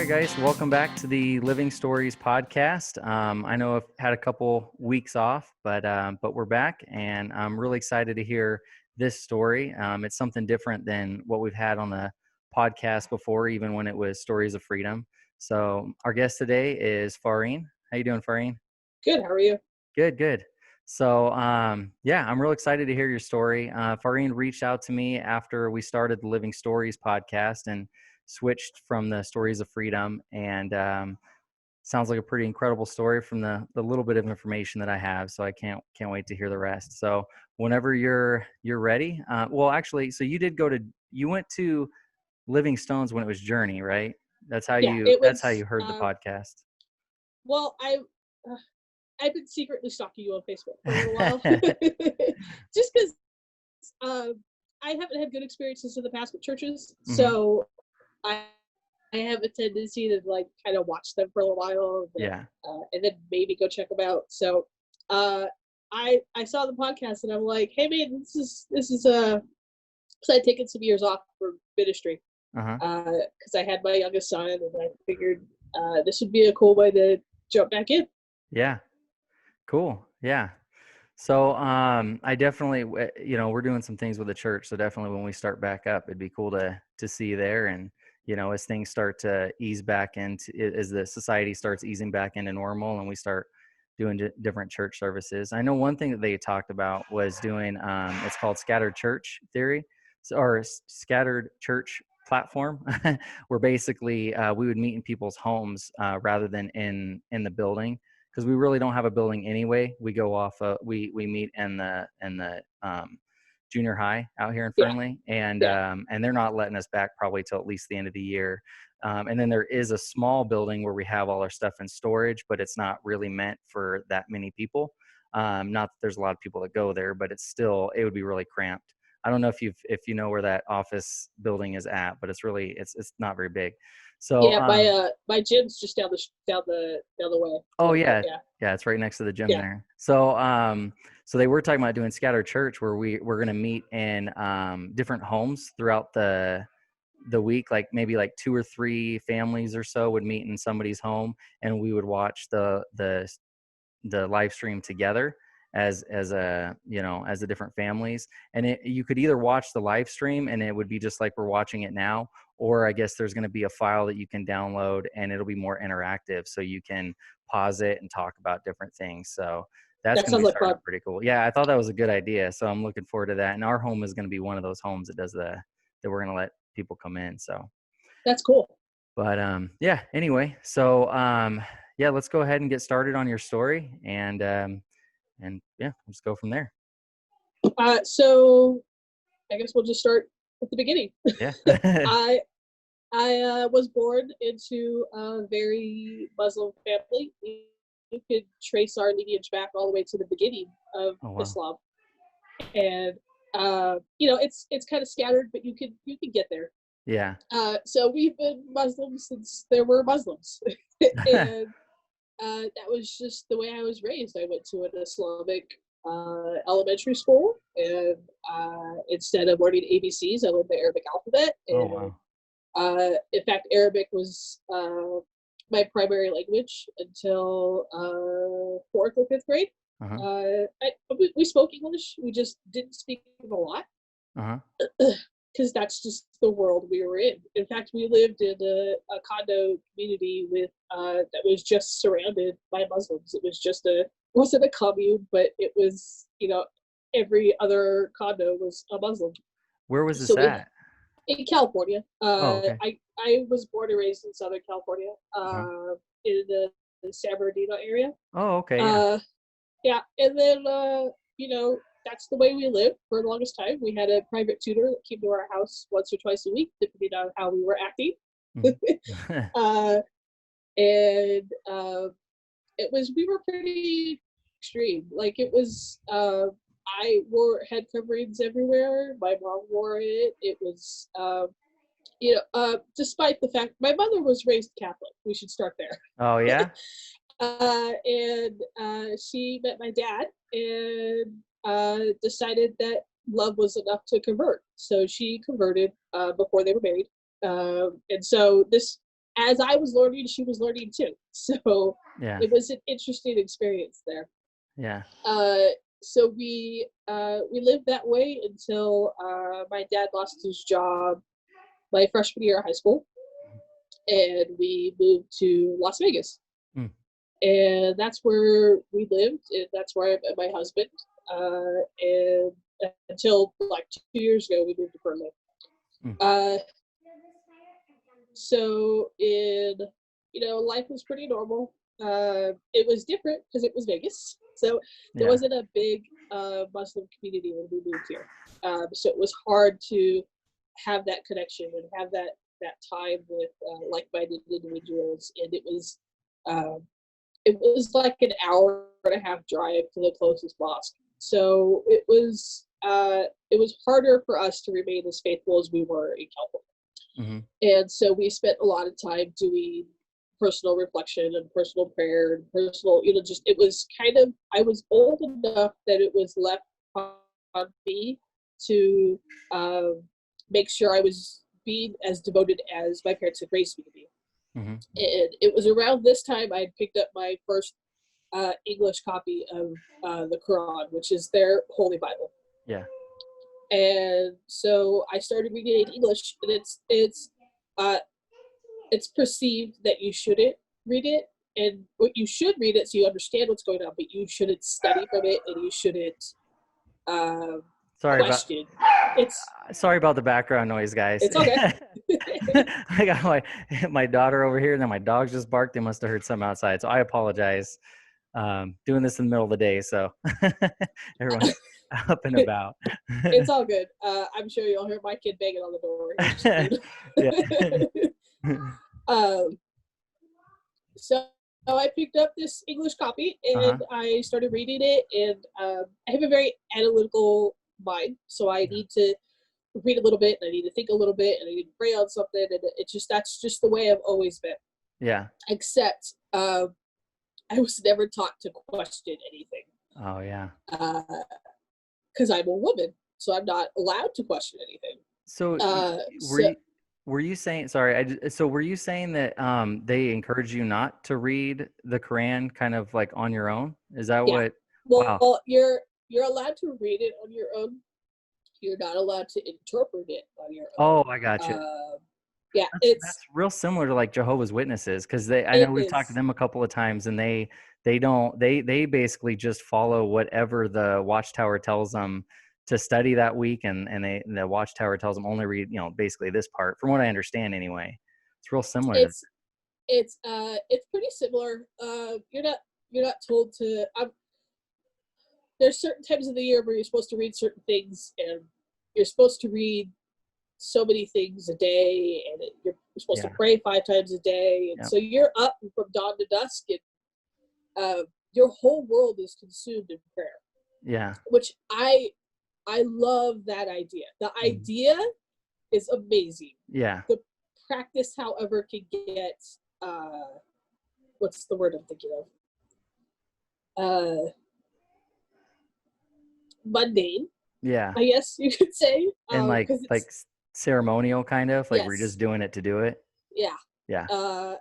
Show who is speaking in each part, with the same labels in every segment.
Speaker 1: right, guys, welcome back to the Living Stories podcast. I know I've had a couple weeks off, but we're back, and I'm really excited to hear this story. It's something different than what we've had on the podcast before, even when it was Stories of Freedom. So our guest today is Fareen. How you doing, Fareen?
Speaker 2: Good. How are you?
Speaker 1: Good. So, yeah, I'm real excited to hear your story. Fareen reached out to me after we started the Living Stories podcast and switched from the Stories of Freedom. And sounds like a pretty incredible story from the little bit of information that I have. So I can't wait to hear the rest. So whenever you're ready. Well, actually, so you went to Living Stones when it was Journey, right? That's how
Speaker 2: Yeah,
Speaker 1: you
Speaker 2: it was.
Speaker 1: heard the podcast.
Speaker 2: Well, I've been secretly stalking you on Facebook for a little while, just because I haven't had good experiences in the past with churches, so I have a tendency to like kind of watch them for a little while,
Speaker 1: Yeah.
Speaker 2: and then maybe go check them out. So I saw the podcast and I'm like, hey man, this is because I'd taken some years off from ministry because I had my youngest son, and I figured this would be a cool way to jump back in.
Speaker 1: Yeah. Cool. Yeah. So, I definitely, we're doing some things with the church. So definitely when we start back up, it'd be cool to see you there. And, as things start to ease back into, as the society starts easing back into normal and we start doing different church services. I know one thing that they talked about was doing, it's called scattered church theory, or scattered church platform, where basically we would meet in people's homes rather than in the building, because we really don't have a building anyway. We go off we meet in the junior high out here in Fernley, and they're not letting us back probably till at least the end of the year. And then there is a small building where we have all our stuff in storage, but it's not really meant for that many people. Not that there's a lot of people that go there, but it would be really cramped. I don't know if you know where that office building is at, but it's not very big. So
Speaker 2: yeah, my gym's just down the way.
Speaker 1: Oh yeah. Yeah, it's right next to the gym there. So so they were talking about doing scattered church, where we're going to meet in different homes throughout the week, like maybe like 2 or 3 families or so would meet in somebody's home, and we would watch the live stream together as the different families. And you could either watch the live stream and it would be just like we're watching it now, or I guess there's going to be a file that you can download and it'll be more interactive, so you can pause it and talk about different things. So that's going to be starting up pretty cool. Yeah, I thought that was a good idea, so I'm looking forward to that. And our home is going to be one of those homes that does that we're going to let people come in. So
Speaker 2: that's cool.
Speaker 1: But yeah, anyway, so yeah, let's go ahead and get started on your story, and yeah, let's go from there.
Speaker 2: So I guess we'll just start at the beginning.
Speaker 1: Yeah.
Speaker 2: I was born into a very Muslim family. You could trace our lineage back all the way to the beginning of Islam, and it's kind of scattered, but you can get there.
Speaker 1: Yeah.
Speaker 2: So we've been Muslims since there were Muslims, and that was just the way I was raised. I went to an Islamic elementary school, and instead of learning ABCs, I learned the Arabic alphabet. And, in fact, Arabic was my primary language until 4th or 5th grade. We spoke English. We just didn't speak it a lot. Because that's just the world we were in. In fact, we lived in a condo community with that was just surrounded by Muslims. It wasn't a commune, but it was, every other condo was a Muslim.
Speaker 1: Where was this at?
Speaker 2: In California.
Speaker 1: Okay.
Speaker 2: I was born and raised in Southern California, in the San Bernardino area.
Speaker 1: Oh, okay.
Speaker 2: Yeah. And then, that's the way we lived for the longest time. We had a private tutor that came to our house once or twice a week, depending on how we were acting. We were pretty extreme. Like it was, I wore head coverings everywhere. My mom wore it. It was, despite the fact my mother was raised Catholic. We should start there.
Speaker 1: Oh yeah.
Speaker 2: And she met my dad and decided that love was enough to convert. So she converted before they were married. And so this as I was learning, she was learning too. So
Speaker 1: Yeah.
Speaker 2: it was an interesting experience there.
Speaker 1: Yeah.
Speaker 2: Uh, so we lived that way until my dad lost his job my freshman year of high school, and we moved to Las Vegas,
Speaker 1: Mm.
Speaker 2: and that's where we lived, and that's where I met my husband. And until like 2 years ago, we moved to Berlin.
Speaker 1: Mm.
Speaker 2: Uh, so in life was pretty normal. It was different because it was Vegas, so there
Speaker 1: Yeah.
Speaker 2: wasn't a big Muslim community when we moved here. So it was hard to have that connection and have that time with like-minded individuals, and um, it was like an hour and a half drive to the closest mosque. So it was harder for us to remain as faithful as we were in California.
Speaker 1: Mm-hmm.
Speaker 2: And so we spent a lot of time doing personal reflection and personal prayer and personal, just it was kind of, I was old enough that it was left on me to make sure I was being as devoted as my parents had raised me to be.
Speaker 1: Mm-hmm.
Speaker 2: And it was around this time I picked up my first English copy of the Quran, which is their holy Bible.
Speaker 1: Yeah.
Speaker 2: And so I started reading it in English, and uh, it's perceived that you shouldn't read it, and what you should read it so you understand what's going on, but you shouldn't study from it, and you shouldn't um,
Speaker 1: Sorry about
Speaker 2: question. It's
Speaker 1: sorry about the background noise, guys.
Speaker 2: it's okay.
Speaker 1: I got my daughter over here, and then my dogs just barked. They must have heard something outside, so I apologize. Doing this in the middle of the day, so everyone's up and about.
Speaker 2: It's all good. I'm sure you'll hear my kid banging on the door.
Speaker 1: Yeah.
Speaker 2: um, so I picked up this English copy
Speaker 1: Uh-huh.
Speaker 2: and I started reading it. And I have a very analytical mind, so I need to read a little bit, and I need to think a little bit, and I need to pray on something, and it's just that's just the way I've always been.
Speaker 1: Yeah.
Speaker 2: Except I was never taught to question anything
Speaker 1: Oh yeah.
Speaker 2: because I'm a woman, so I'm not allowed to question anything.
Speaker 1: So were
Speaker 2: So
Speaker 1: you saying, sorry, so were you saying that they encourage you not to read the Quran kind of like on your own? Is that
Speaker 2: yeah,
Speaker 1: what? Wow.
Speaker 2: well, you're allowed to read it on your own. You're not allowed to interpret it on your
Speaker 1: Oh,
Speaker 2: own.
Speaker 1: I got you.
Speaker 2: Yeah,
Speaker 1: That's real similar to like Jehovah's Witnesses, because I
Speaker 2: it
Speaker 1: know we've talked to
Speaker 2: is.
Speaker 1: them a couple of times, and they don't they basically just follow whatever the Watchtower tells them to study that week, and the Watchtower tells them only read, basically this part, from what I understand anyway. It's real similar to.
Speaker 2: It's it's pretty similar. You're not told to. There's certain times of the year where you're supposed to read certain things, and you're supposed to read so many things a day, and you're supposed to
Speaker 1: Yeah.
Speaker 2: pray 5 times a day, and
Speaker 1: Yep.
Speaker 2: so you're up from dawn to dusk, and your whole world is consumed in prayer,
Speaker 1: Yeah.
Speaker 2: which I love that idea. The
Speaker 1: Mhm.
Speaker 2: idea is amazing.
Speaker 1: Yeah.
Speaker 2: The practice, however, can get what's the word I'm thinking of? Mundane,
Speaker 1: Yeah.
Speaker 2: I guess you could say,
Speaker 1: And
Speaker 2: because it's
Speaker 1: ceremonial, kind of like we're just
Speaker 2: yes,
Speaker 1: doing it to do it.
Speaker 2: yeah.
Speaker 1: Yeah.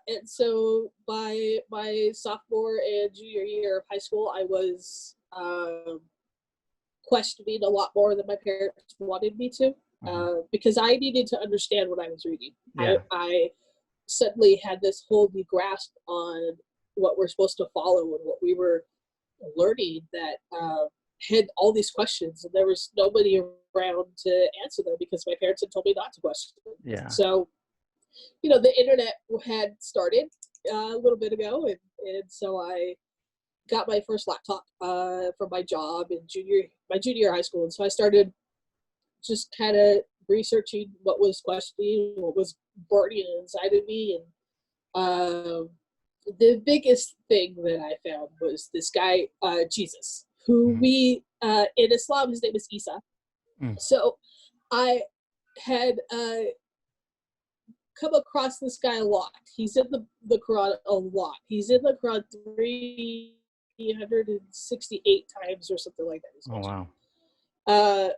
Speaker 2: And so by my sophomore and junior year of high school, I was questioning a lot more than my parents wanted me to,
Speaker 1: Mhm.
Speaker 2: because I needed to understand what I was reading.
Speaker 1: Yeah.
Speaker 2: I suddenly had this whole new grasp on what we're supposed to follow and what we were learning that had all these questions, and there was nobody around to answer them because my parents had told me not to question them.
Speaker 1: Yeah.
Speaker 2: So, the internet had started a little bit ago, and so I got my first laptop from my job in my junior year of high school, and so I started just kind of researching what was questioning, what was burning inside of me, and the biggest thing that I found was this guy, Jesus, who
Speaker 1: Mhm.
Speaker 2: we in Islam, his name is Isa.
Speaker 1: Mm.
Speaker 2: So I had come across this guy a lot. He's in the Quran a lot. He's in the Quran 368 times or something like that. He's
Speaker 1: Oh
Speaker 2: mentioned.
Speaker 1: wow.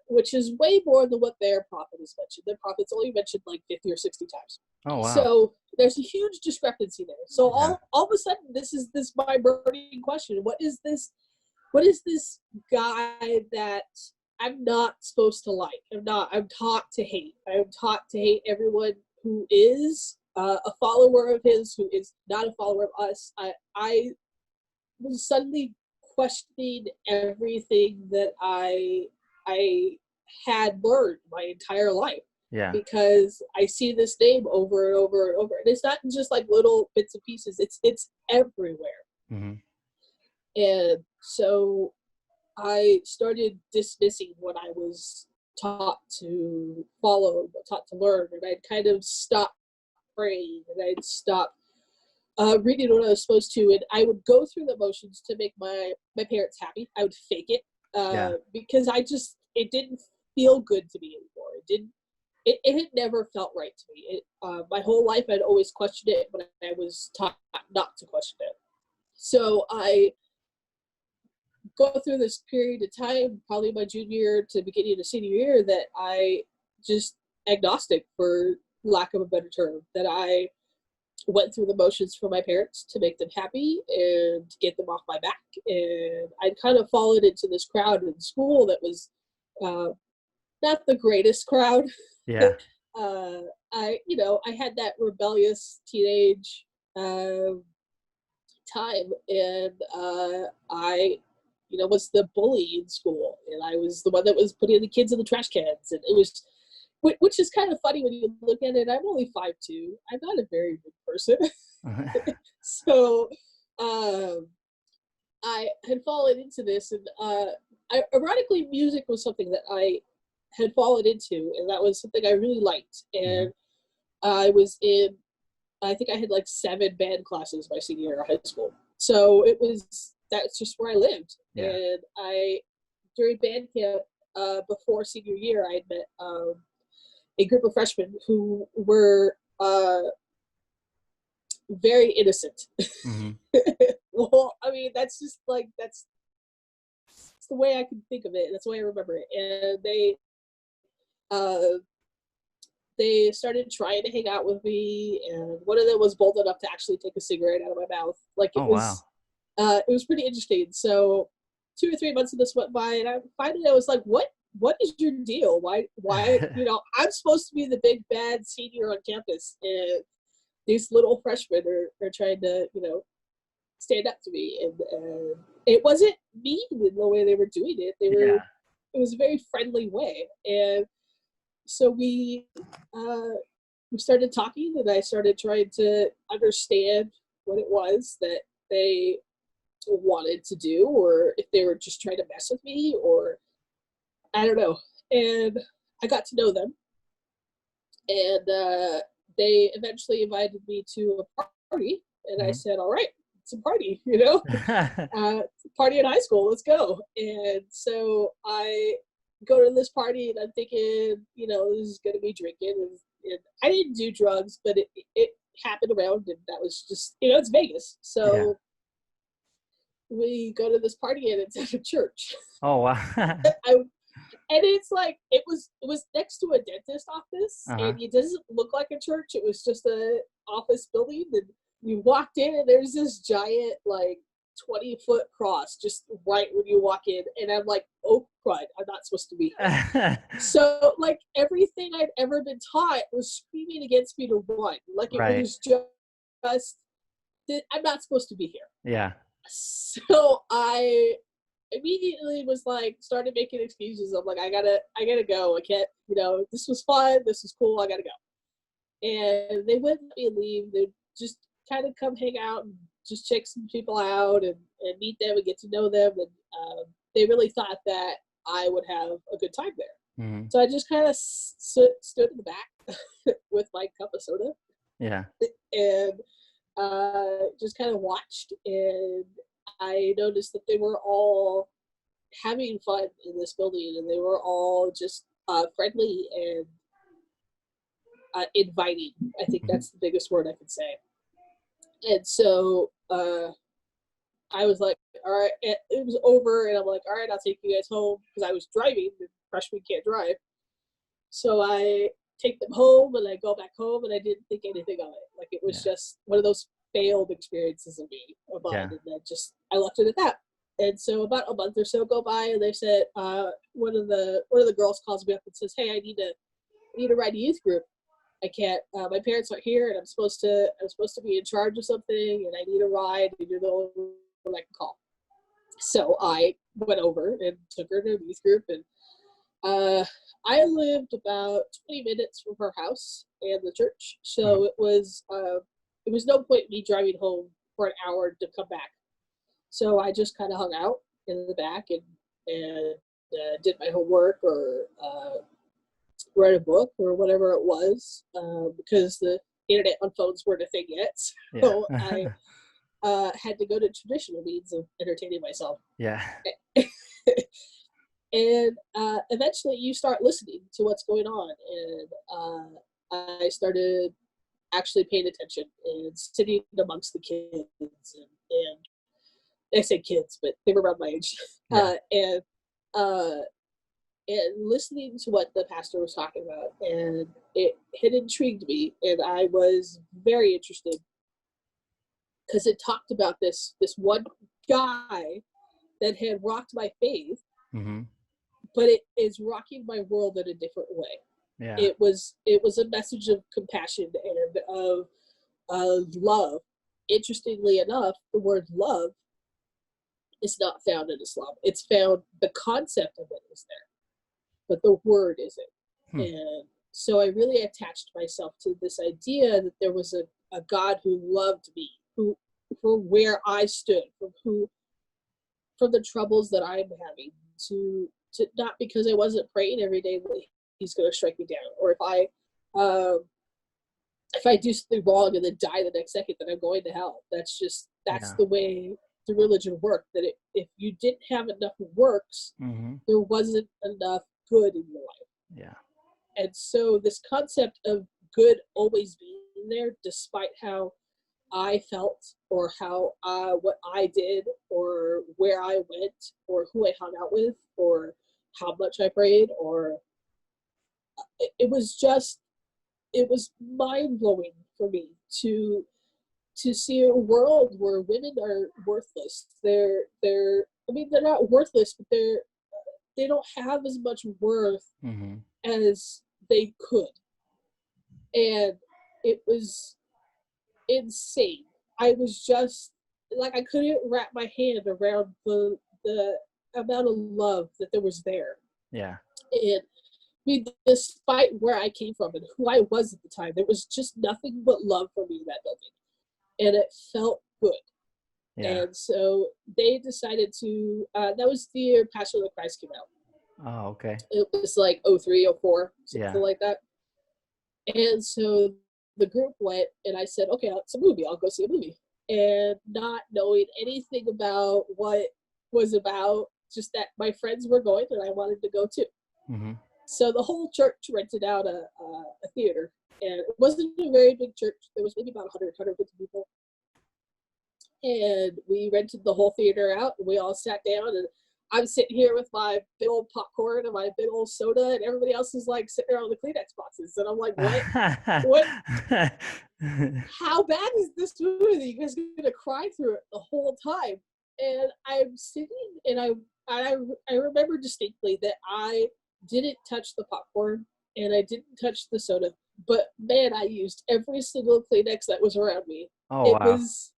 Speaker 2: which is way more than what their prophet is mentioned. Their prophet's only mentioned like 50 or 60 times.
Speaker 1: Oh wow.
Speaker 2: So there's a huge discrepancy there. So
Speaker 1: Yeah.
Speaker 2: all of a sudden, this is this my burning question. What is this? What is this guy that I'm not supposed to like? I'm taught to hate. I'm taught to hate everyone who is a follower of his, who is not a follower of us. I was suddenly questioning everything that I had learned my entire life,
Speaker 1: Yeah.
Speaker 2: because I see this name over and over and over, and it's not just like little bits and pieces. It's everywhere.
Speaker 1: Hmm.
Speaker 2: And so I started dismissing what I was taught to follow, taught to learn, and I'd kind of stopped praying, and I'd stopped reading what I was supposed to, and I would go through the motions to make my parents happy. I would fake it,
Speaker 1: Yeah.
Speaker 2: because it didn't feel good to me anymore. It had never felt right to me. My whole life I'd always questioned it, but I was taught not to question it. So I go through this period of time, probably my junior to beginning of senior year, that I just agnostic, for lack of a better term, that I went through the motions for my parents to make them happy and to get them off my back. And I'd kind of fallen into this crowd in school that was uh, not the greatest crowd.
Speaker 1: Yeah.
Speaker 2: I had that rebellious teenage uh, time, and I was the bully in school, and I was the one that was putting the kids in the trash cans, and it was, which is kind of funny when you look at it. I'm only 5'2". I'm not a very big person. So I had fallen into this, and ironically, music was something that I had fallen into, and that was something I really liked.
Speaker 1: Hmm.
Speaker 2: And I was in, I think I had like 7 band classes my senior year of high school. So that's just where I lived.
Speaker 1: Yeah.
Speaker 2: And during band camp, before senior year, I met a group of freshmen who were very innocent.
Speaker 1: Hmm.
Speaker 2: Well, I mean, that's just like, that's the way I can think of it. That's the way I remember it. And uh, they started trying to hang out with me, and one of them was bold enough to actually take a cigarette out of my mouth. Like,
Speaker 1: Oh wow.
Speaker 2: it was pretty interesting. So 2 or 3 months of this went by, and I was like, what is your deal? Why, I'm supposed to be the big bad senior on campus, and these little freshmen are trying to, stand up to me. And it wasn't mean in the way they were doing it.
Speaker 1: Yeah.
Speaker 2: It was a very friendly way. And so we started talking, and I started trying to understand what it was that they wanted to do, or if they were just trying to mess with me, or I don't know. And I got to know them, and they eventually invited me to a party, and I
Speaker 1: Hmm.
Speaker 2: said, "All right, it's a party, party in high school. Let's go." And so I go to this party, and I'm thinking, this is going to be drinking, and I didn't do drugs, but it happened around, and that was just, it's Vegas.
Speaker 1: Yeah.
Speaker 2: So we go to this party, and it's at a church.
Speaker 1: Oh wow.
Speaker 2: I And it's like, it was next to a dentist office,
Speaker 1: Uh-huh.
Speaker 2: and it doesn't look like a church. It was just a office building, and you walked in, and there's this giant, like, 20-foot cross just right when you walk in, and I'm like, oh crud, I'm not supposed to be here. So, like, everything I'd ever been taught was screaming against me to run. Like, it
Speaker 1: Right.
Speaker 2: was just that I'm not supposed to be here.
Speaker 1: Yeah.
Speaker 2: So I immediately was like, started making excuses. I'm like, I gotta go. I can't, this was fun, this was cool, I gotta go. And they wouldn't let me leave. They'd just kind of come hang out and just check some people out, and meet them and get to know them. And they really thought that I would have a good time there.
Speaker 1: Hmm.
Speaker 2: So I just kind of stood in the back with my cup of soda,
Speaker 1: Yeah.
Speaker 2: and just kind of watched. And I noticed that they were all having fun in this building, and they were all just friendly and inviting. I think
Speaker 1: Hmm.
Speaker 2: that's the biggest word I can say. And so I was like, all right, it was over, and I'm like, all right, I'll take you guys home, because I was driving. freshman can't drive. So I take them home and I go back home and I didn't think anything of it. Like it was
Speaker 1: Yeah.
Speaker 2: just one of those failed experiences of mine,
Speaker 1: Yeah.
Speaker 2: and then just I left it at that. And so about a month or so go by, and they said one of the girls calls me up and says, "Hey, I need to ride a youth group. I can't. My parents aren't here, and I'm supposed to be in charge of something, and I need a ride, and you're the only one I can call." So I went over and took her to a youth group, and uh, I lived about 20 minutes from her house and the church,
Speaker 1: Mhm.
Speaker 2: so it was no point me driving home for an hour to come back. So I just kind of hung out in the back and did my homework or read a book or whatever it was, because the internet on phones weren't a thing yet.
Speaker 1: Yeah.
Speaker 2: So I had to go to traditional means of entertaining myself.
Speaker 1: Yeah.
Speaker 2: And eventually you start listening to what's going on. And I started actually paying attention and sitting amongst the kids. And I say kids, but they were around my age.
Speaker 1: Yeah.
Speaker 2: Uh, and listening to what the pastor was talking about, and it had intrigued me, and I was very interested because it talked about this one guy that had rocked my faith,
Speaker 1: Mhm.
Speaker 2: but it is rocking my world in a different way.
Speaker 1: Yeah.
Speaker 2: It was a message of compassion and of love. Interestingly enough, the word love is not found in Islam. It's found, the concept of it is there, but the word isn't.
Speaker 1: Hmm.
Speaker 2: And so I really attached myself to this idea that there was a God who loved me, who, for where I stood, from the troubles that I'm having, to not because I wasn't praying every day that he's going to strike me down, or um, if I do something wrong and then die the next second, then I'm going to hell. That's
Speaker 1: Yeah.
Speaker 2: the way the religion worked. That if you didn't have enough works,
Speaker 1: Mhm.
Speaker 2: there wasn't enough good in your life.
Speaker 1: Yeah.
Speaker 2: And so this concept of good always being there, despite how I felt or how what I did or where I went or who I hung out with or how much I prayed, or it was just, it was mind blowing for me to see a world where women are worthless. They're I mean, they're not worthless, but they don't have as much worth
Speaker 1: Mhm.
Speaker 2: as they could. And it was insane. I was just like, I couldn't wrap my hand around the amount of love that there was there.
Speaker 1: Yeah.
Speaker 2: And I mean, despite where I came from and who I was at the time, there was just nothing but love for me in that building, and it felt good.
Speaker 1: Yeah.
Speaker 2: And so they decided to. That was the year Passion of the Christ came out.
Speaker 1: Oh, okay.
Speaker 2: It was like 03, 04,
Speaker 1: Yeah.
Speaker 2: something like that. And so the group went, and I said, okay, it's a movie. I'll go see a movie. And not knowing anything about what was about, just that my friends were going and I wanted to go too.
Speaker 1: Mhm.
Speaker 2: So the whole church rented out a theater. And it wasn't a very big church. There was maybe about 100, 150 people. And we rented the whole theater out, and we all sat down, and I'm sitting here with my big old popcorn and my big old soda, and everybody else is like sitting there on the Kleenex boxes. And I'm like, what, how bad is this movie that you guys are gonna cry through it the whole time? And I'm sitting, and I remember distinctly that I didn't touch the popcorn and I didn't touch the soda, but man, I used every single Kleenex that was around me.
Speaker 1: Oh,
Speaker 2: It
Speaker 1: wow.
Speaker 2: was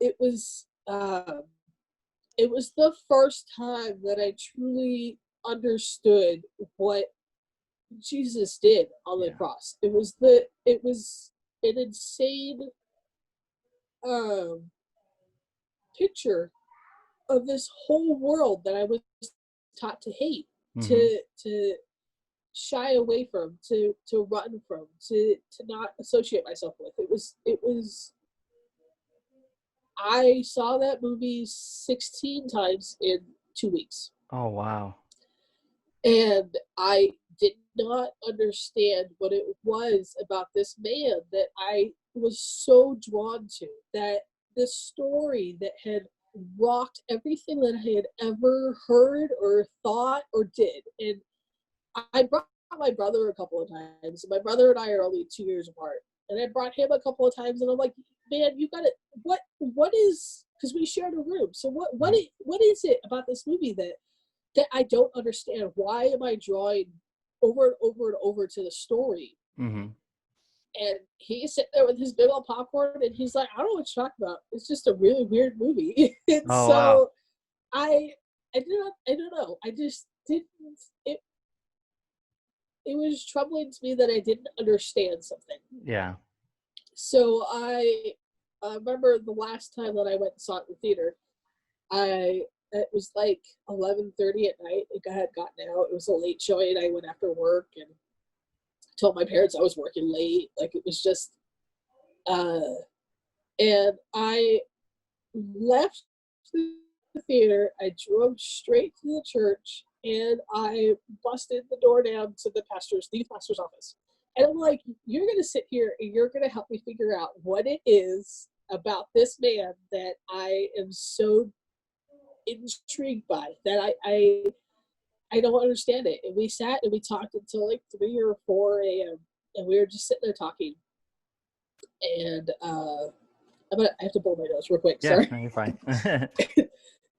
Speaker 2: it was um, it was the first time that I truly understood what Jesus did on the
Speaker 1: Yeah.
Speaker 2: cross. It was an insane um, picture of this whole world that I was taught to hate,
Speaker 1: Mhm.
Speaker 2: to shy away from, to run from, to not associate myself with. It was I saw that movie 16 times in 2 weeks.
Speaker 1: Oh, wow.
Speaker 2: And I did not understand what it was about this man that I was so drawn to. That this story that had rocked everything that I had ever heard or thought or did. And I brought my brother a couple of times. My brother and I are only 2 years apart. And I brought him a couple of times, and I'm like, man, you gotta, what is, because we shared a room. So what is it about this movie that I don't understand? Why am I drawing over and over and over to the story?
Speaker 1: Mm-hmm.
Speaker 2: And he's sitting there with his big old popcorn, and he's like, I don't know what you're talking about. It's just a really weird movie. And
Speaker 1: Oh, wow.
Speaker 2: so I don't know. I just didn't, it, it was troubling to me that I didn't understand something.
Speaker 1: Yeah.
Speaker 2: So I remember the last time that I went and saw it in the theater, it was like 11:30 at night. I had gotten out. It was a late showing. I went after work and told my parents I was working late. Like, it was just, uh, and I left the theater. I drove straight to the church, and I busted the door down to the youth pastor's office. And I'm like, you're going to sit here and you're going to help me figure out what it is about this man that I am so intrigued by, that I don't understand it. And we sat and we talked until like 3 or 4 a.m. And we were just sitting there talking. And I have to blow my nose real quick.
Speaker 1: Yeah,
Speaker 2: Sorry.
Speaker 1: no, you're fine.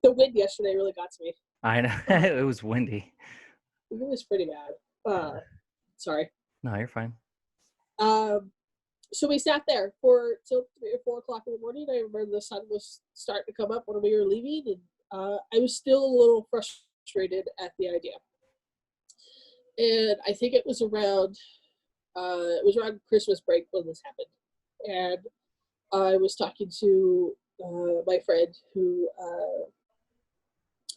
Speaker 2: The wind yesterday really got to me.
Speaker 1: I know. It was windy.
Speaker 2: It was pretty bad. Sorry.
Speaker 1: No, you're fine.
Speaker 2: So we sat there for till 3 or 4 o'clock in the morning. I remember the sun was starting to come up when we were leaving, and I was still a little frustrated at the idea. And I think it was around Christmas break when this happened, and I was talking to my friend who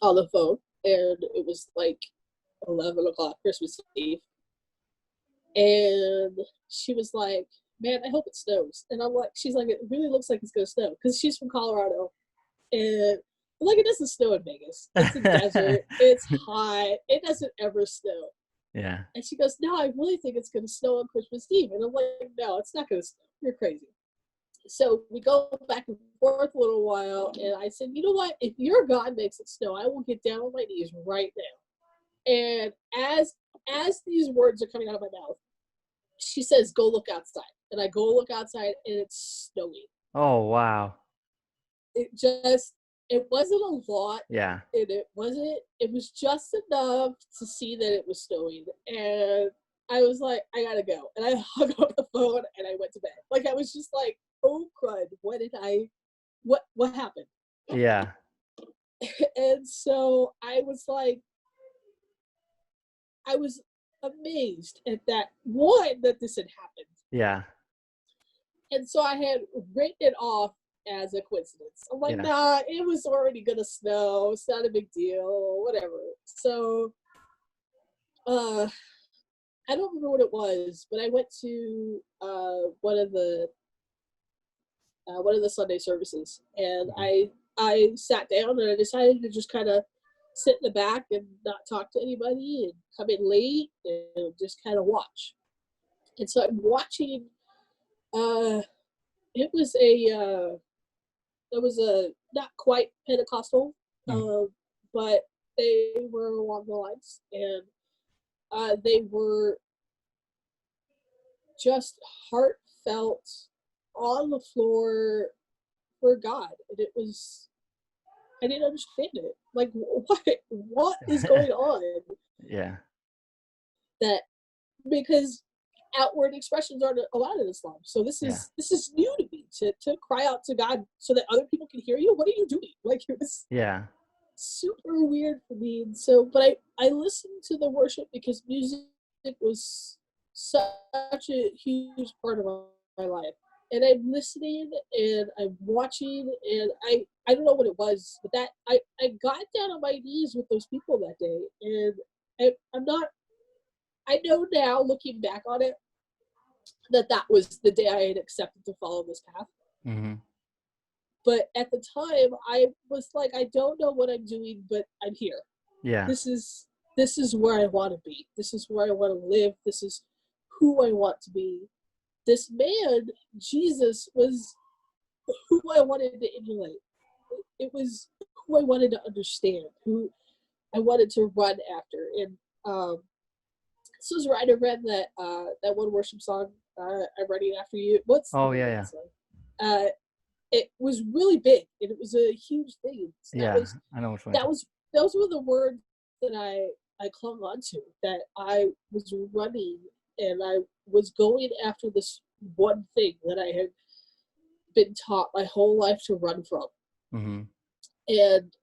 Speaker 2: on the phone, and it was like 11 o'clock Christmas Eve, and she was like, man, I hope it snows. And I'm like, she's like, it really looks like it's gonna snow, because she's from Colorado, and I'm like, it doesn't snow in Vegas. It's a desert. It's hot. It doesn't ever snow.
Speaker 1: Yeah.
Speaker 2: And she goes, no, I really think it's gonna snow on Christmas Eve. And I'm like, no, it's not gonna snow. You're crazy. So we go back and forth a little while, and I said, you know what? If your God makes it snow, I will get down on my knees right now. And as these words are coming out of my mouth, she says, go look outside. And I go look outside, and it's snowing.
Speaker 1: Oh, wow.
Speaker 2: It wasn't a lot.
Speaker 1: Yeah.
Speaker 2: And it was just enough to see that it was snowing. And I was like, I gotta go. And I hung up the phone and I went to bed. Like, I was just like, oh crud, what happened?
Speaker 1: Yeah.
Speaker 2: And so I was like, I was amazed at that this had happened.
Speaker 1: Yeah.
Speaker 2: And so I had written it off as a coincidence. I'm like, nah, it was already gonna snow. It's not a big deal, whatever. So I don't remember what it was, but I went to one of the Sunday services, and I sat down and I decided to just kind of sit in the back and not talk to anybody and come in late and just kind of watch. And so I'm watching. It was a not quite Pentecostal, but they were along the lines, and they were just heartfelt, on the floor for God. And I didn't understand it. Like, what is going on?
Speaker 1: Yeah.
Speaker 2: Because outward expressions aren't allowed in Islam. So this is new to me, to cry out to God so that other people can hear you. What are you doing? Like, it was super weird for me. And so, but I listened to the worship because music was such a huge part of my life. And I'm listening and I'm watching, and I don't know what it was, but that I got down on my knees with those people that day. And I know now, looking back on it, that was the day I had accepted to follow this path.
Speaker 1: Mm-hmm.
Speaker 2: But at the time, I was like, I don't know what I'm doing, but I'm here.
Speaker 1: Yeah.
Speaker 2: This is where I want to be. This is where I want to live. This is who I want to be. This man, Jesus, was who I wanted to emulate. it was who I wanted to understand, who I wanted to run after. And this was right. I read that one worship song, "I'm Running After You." What's the
Speaker 1: Oh,
Speaker 2: name
Speaker 1: yeah,
Speaker 2: of
Speaker 1: yeah.
Speaker 2: that song? Uh, it was really big, and it was a huge thing. So
Speaker 1: Yeah, I know which one you're
Speaker 2: that
Speaker 1: talking.
Speaker 2: was those were the words that I clung on to. That I was running, and I was going after this one thing that I had been taught my whole life to run from.
Speaker 1: Mhm.
Speaker 2: And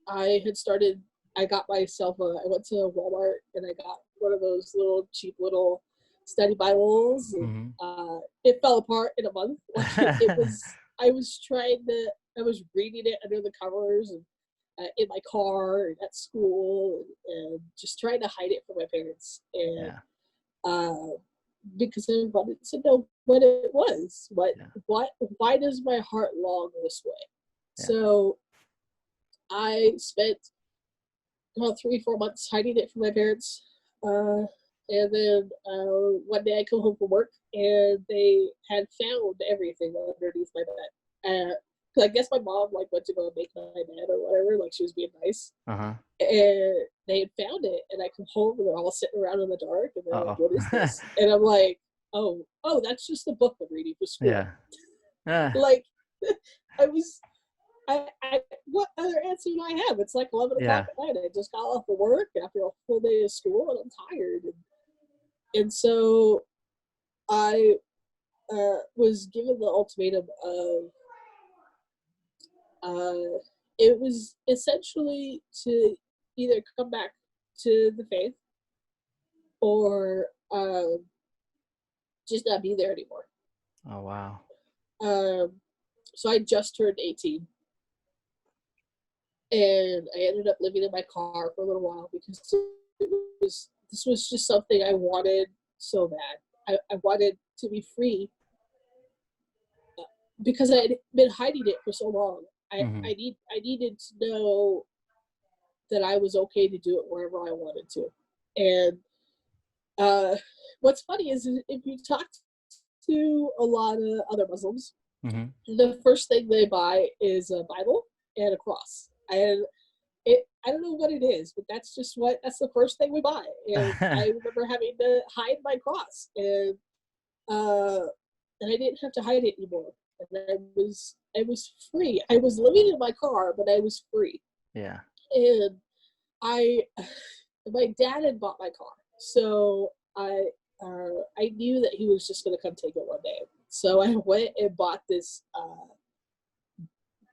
Speaker 2: I had started. I got myself I went to Walmart and I got one of those little cheap little study Bibles, and
Speaker 1: Mhm.
Speaker 2: it fell apart in a month. Like it was. I was trying to. I was reading it under the covers and in my car and at school, and just trying to hide it from my parents. And
Speaker 1: Yeah.
Speaker 2: uh, because I wanted to know what it was.
Speaker 1: Yeah.
Speaker 2: Why does my heart long this way?
Speaker 1: Yeah.
Speaker 2: So I spent about 3 4 months hiding it from my parents. And then one day I come home from work and they had found everything underneath my bed. 'Cause I guess my mom like went to go make my bed or whatever, like she was being nice.
Speaker 1: Uh-huh.
Speaker 2: And they had found it, and I come home and they're all sitting around in the dark, and they're like,
Speaker 1: Uh-oh.
Speaker 2: "What is this?" And I'm like, "Oh, that's just a book I'm reading for school."
Speaker 1: Yeah. Ah,
Speaker 2: Like, I was what other answer do I have? It's like 11 o'clock
Speaker 1: yeah.
Speaker 2: at night. I just got off of work after a full day of school, and I'm tired. And so I was given the ultimatum of uh, it was essentially to either come back to the faith or just not be there anymore.
Speaker 1: Oh, wow.
Speaker 2: Um, so I just turned 18, and I ended up living in my car for a little while because this was just something I wanted so bad. I wanted to be free because I had been hiding it for so long.
Speaker 1: Mhm.
Speaker 2: I needed to know that I was okay to do it wherever I wanted to. And uh, what's funny is if you talk to a lot of other Muslims,
Speaker 1: Mhm.
Speaker 2: the first thing they buy is a Bible and a cross. And I don't know what it is, but that's the first thing we buy. And I remember having to hide my cross, uh, and I didn't have to hide it anymore. And I was free. I was living in my car, but I was free.
Speaker 1: Yeah.
Speaker 2: And I my dad had bought my car, so I knew that he was just gonna come take it one day. So I went and bought this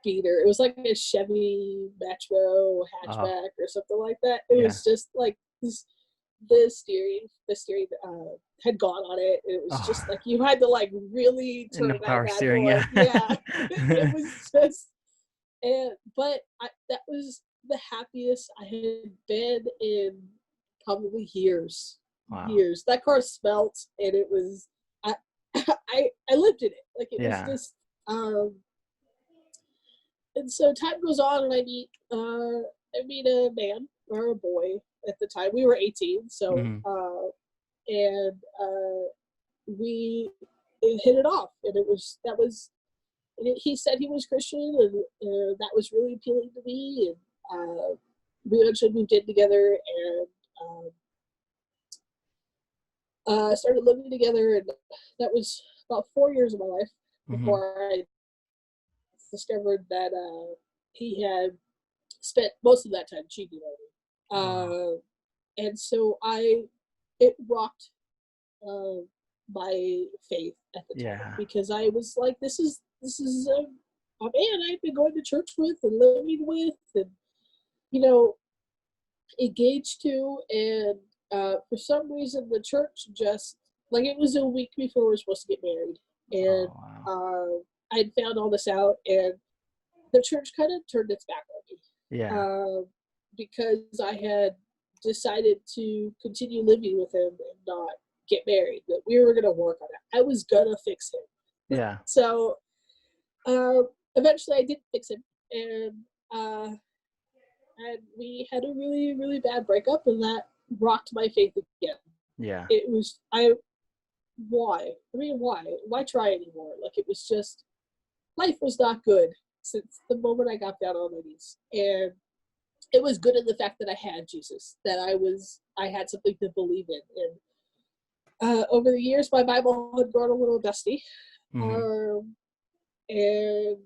Speaker 2: beater. It was like a Chevy Metro
Speaker 1: Oh,
Speaker 2: hatchback or something like that. It
Speaker 1: yeah.
Speaker 2: was just like this. The steering had gone on it. It was just
Speaker 1: Oh,
Speaker 2: like you had to like really
Speaker 1: and
Speaker 2: turn
Speaker 1: no
Speaker 2: that
Speaker 1: power
Speaker 2: bad
Speaker 1: steering,
Speaker 2: boy.
Speaker 1: yeah.
Speaker 2: Yeah, it was just. And but that was the happiest I had been in probably years.
Speaker 1: Wow.
Speaker 2: Years. That car smelt, and it was. I I lived in it. Like it was
Speaker 1: Yeah.
Speaker 2: just. And so time goes on, and I meet a man or a boy at the time. We were 18, so
Speaker 1: Mhm.
Speaker 2: and we hit it off, and it was that was. And he said he was Christian, and that was really appealing to me. And we eventually moved in together, and started living together, and that was about 4 years of my life
Speaker 1: Mhm.
Speaker 2: before I discovered that he had spent most of that time cheating on
Speaker 1: Oh,
Speaker 2: me. And so it rocked uh, my faith at the time
Speaker 1: yeah.
Speaker 2: because I was like, this is a man I've been going to church with and living with, and you know, engaged to, and for some reason the church just like it was a week before we were supposed to get married, and
Speaker 1: Oh, wow.
Speaker 2: I'd found all this out, and the church kind of turned its back on me
Speaker 1: Yeah.
Speaker 2: because I had decided to continue living with him and not get married. That we were going to work on it. I was gonna fix him.
Speaker 1: Yeah.
Speaker 2: So eventually, I did fix him, and uh, and we had a really really bad breakup, and that rocked my faith again.
Speaker 1: Yeah.
Speaker 2: It was I why I mean why try anymore? Like it was just life was not good. since the moment I got down on my knees. And it was good in the fact that I had Jesus, that I had something to believe in. And over the years, my Bible had grown a little dusty.
Speaker 1: Mm-hmm.
Speaker 2: And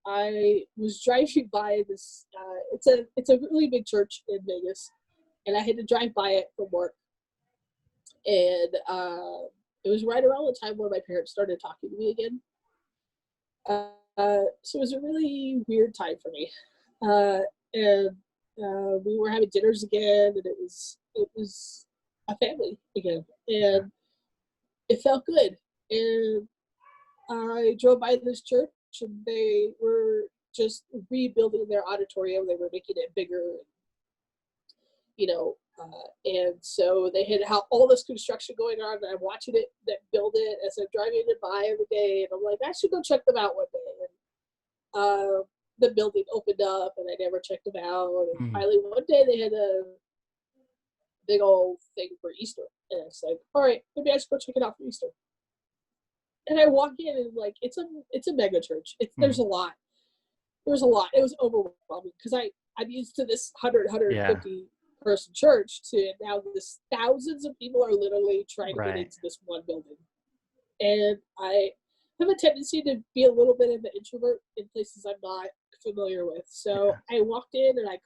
Speaker 2: I was driving by this, it's a really big church in Vegas, and I had to drive by it from work. And it was right around the time when my parents started talking to me again. So it was a really weird time for me. And we were having dinners again, and it was a family again, and it felt good. And I drove by this church, and they were just rebuilding their auditorium. They were making it bigger, you know, and so they had all this construction going on, and I'm watching it, that build it, as I'm driving it by every day, and I'm like, I should go check them out one day. And the building opened up, and I never checked them out. And
Speaker 1: Mm-hmm.
Speaker 2: finally, one day they had a big old thing for Easter, and I was like, all right, maybe I should go check it out for Easter. And I walk in, and like, it's a mega church. There's a lot. There's a lot. It was overwhelming because I'm used to this 150 person church, to now this thousands of people are literally trying to get into this one building. And I have a tendency to be a little bit of an introvert in places I'm not familiar with. So I walked in, and I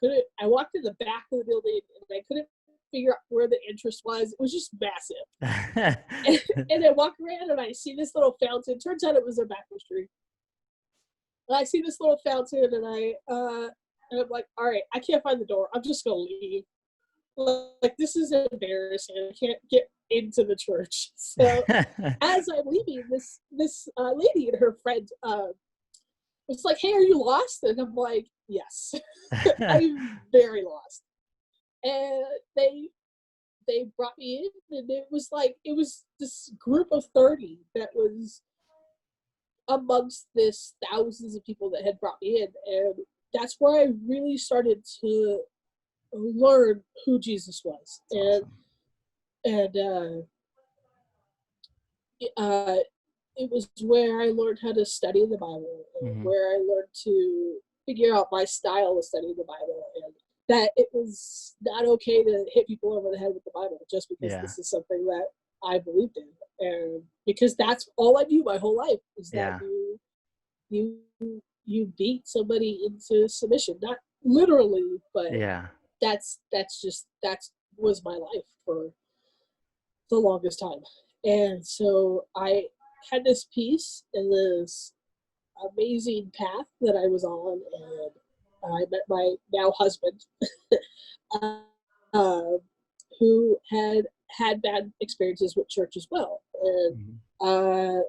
Speaker 2: walked in the back of the building, and I couldn't figure out where the entrance was. It was just massive. And I walk around, and I see this little fountain. Turns out it was a baptistry. And I see this little fountain, and I'm like, all right, I can't find the door. I'm just gonna leave. Like, this is embarrassing. I can't get into the church. So as I'm leaving, this lady and her friend was like, hey, are you lost? And I'm like, yes. I'm very lost. And they brought me in, and it was this group of 30 that was amongst this thousands of people that had brought me in. And that's where I really started to learn who Jesus was.
Speaker 1: That's
Speaker 2: And it was where I learned how to study the Bible, and
Speaker 1: mm-hmm.
Speaker 2: where I learned to figure out my style of studying the Bible, and that it was not okay to hit people over the head with the Bible just because this is something that I believed in. And because that's all I knew my whole life, is that you beat somebody into submission. Not literally, but that was my life for the longest time. And so I had this peace and this amazing path that I was on, and I met my now husband, who had bad experiences with church as well. And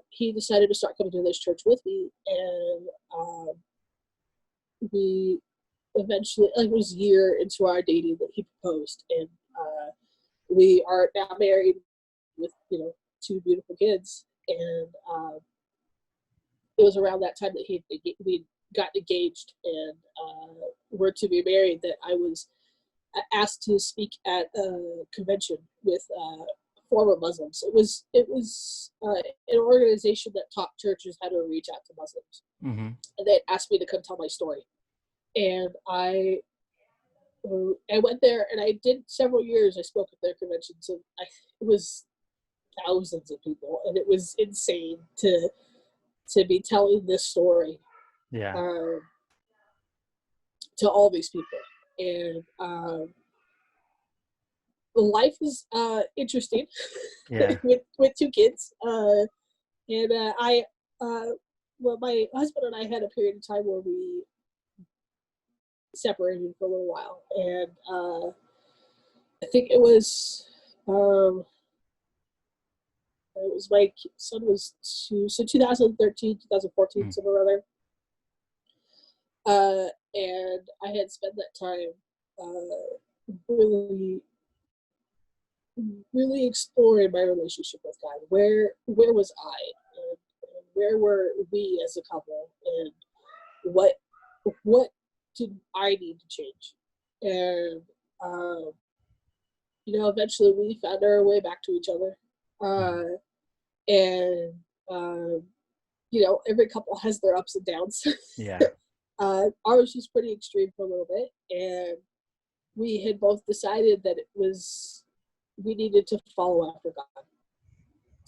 Speaker 2: he decided to start coming to this church with me, and we eventually, like, it was a year into our dating that he proposed, and we are now married with 2 beautiful kids. And it was around that time that we got engaged and were to be married that I was asked to speak at a convention with former Muslims. It was an organization that taught churches how to reach out to Muslims, and they asked me to come tell my story. And I went there, and I did several years. I spoke at their conventions, and it was thousands of people, and it was insane to be telling this story to all these people. And life is interesting with 2 kids. And well, my husband and I had a period of time where we separated for a little while, and I think it was my son was 2013, 2014, somewhere around there. And I had spent that time really, really exploring my relationship with God. Where was I, and where were we as a couple, and what did I need to change? And eventually we found our way back to each other. And every couple has their ups and downs. ours was pretty extreme for a little bit, and we had both decided that we needed to follow after God,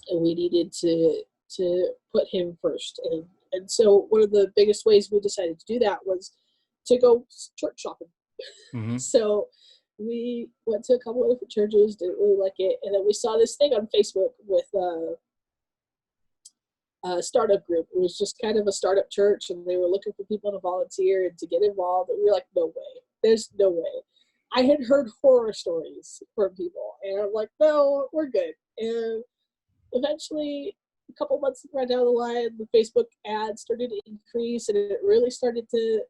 Speaker 2: and we needed to put Him first. And so one of the biggest ways we decided to do that was to go church shopping.
Speaker 1: Mm-hmm.
Speaker 2: So we went to a couple of different churches, didn't really like it, and then we saw this thing on Facebook with a startup group. It was just kind of a startup church, and they were looking for people to volunteer and to get involved. And we were like, no way. There's no way. I had heard horror stories from people, and I'm like, no, we're good. And eventually, a couple months right down the line, the Facebook ads started to increase, and it really started to.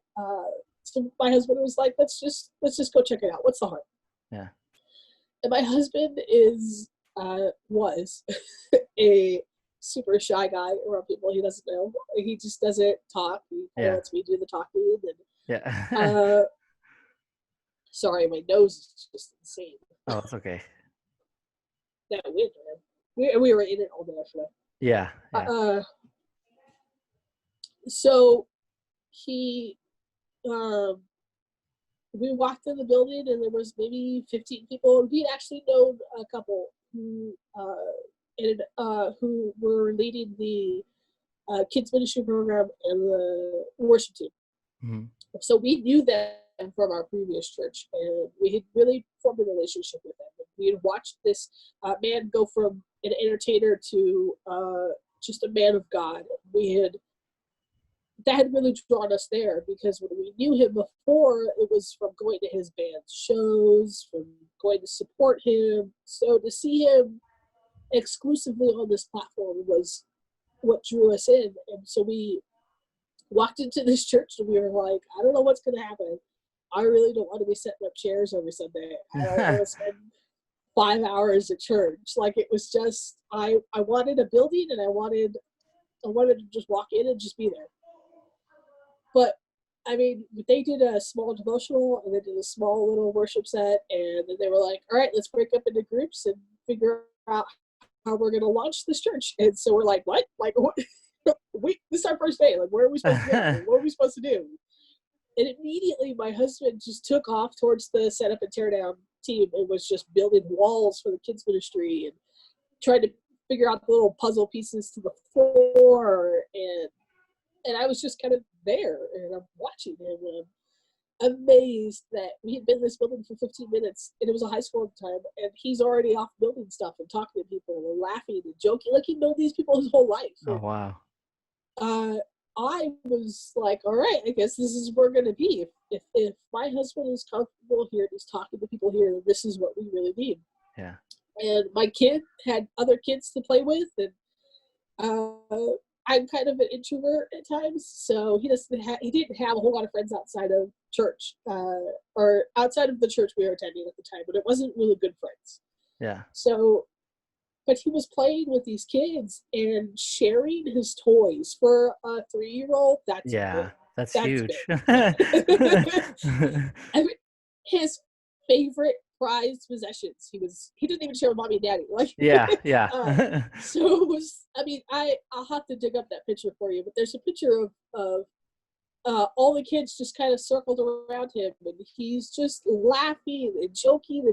Speaker 2: So my husband was like, let's just go check it out. What's the harm?
Speaker 1: Yeah.
Speaker 2: And my husband was a super shy guy around people he doesn't know. He just doesn't talk. He kind of lets me do the talking. And
Speaker 1: Yeah.
Speaker 2: sorry, my nose is just insane.
Speaker 1: Oh, it's okay.
Speaker 2: That wind, man. We were in it all day yesterday.
Speaker 1: Yeah. Yeah.
Speaker 2: So he, we walked in the building, and there was maybe 15 people. We'd actually known a couple who were leading the kids ministry program and the worship team.
Speaker 1: Mm-hmm.
Speaker 2: So we knew them from our previous church, and we had really formed a relationship with them. We had watched this man go from an entertainer to just a man of God. That had really drawn us there, because when we knew him before, it was from going to his band shows, from going to support him. So to see him exclusively on this platform was what drew us in. And so we walked into this church, and we were like, I don't know what's going to happen. I really don't want to be setting up chairs every Sunday. I don't want to spend 5 hours at church. Like, it was just, I wanted a building, and I wanted to just walk in and just be there. But I mean, they did a small devotional, and they did a small little worship set, and then they were like, all right, let's break up into groups and figure out how we're going to launch this church. And so we're like, what? Like, what? This is our first day. Like, where are we supposed to go? What are we supposed to do? And immediately my husband just took off towards the setup and tear down team, and was just building walls for the kids ministry and trying to figure out the little puzzle pieces to the floor. And I was just kind of there, and I'm watching him, and I'm amazed that we had been in this building for 15 minutes, and it was a high school at the time, and he's already off building stuff and talking to people and laughing and joking, like he known these people his whole life.
Speaker 1: Oh, wow.
Speaker 2: I was like, all right, I guess this is where we're going to be. If my husband is comfortable here and he's talking to people here, then this is what we really need.
Speaker 1: Yeah.
Speaker 2: And my kid had other kids to play with, and I'm kind of an introvert at times, so he didn't have a whole lot of friends outside of church, or outside of the church we were attending at the time, but it wasn't really good friends.
Speaker 1: Yeah.
Speaker 2: So, but he was playing with these kids and sharing his toys. For a 3-year-old, that's big.
Speaker 1: That's huge.
Speaker 2: I mean, his favorite prized possessions, he didn't even share with mommy and daddy. Like,
Speaker 1: Yeah.
Speaker 2: so it was, I mean, I'll have to dig up that picture for you, but there's a picture of all the kids just kind of circled around him, and he's just laughing and joking,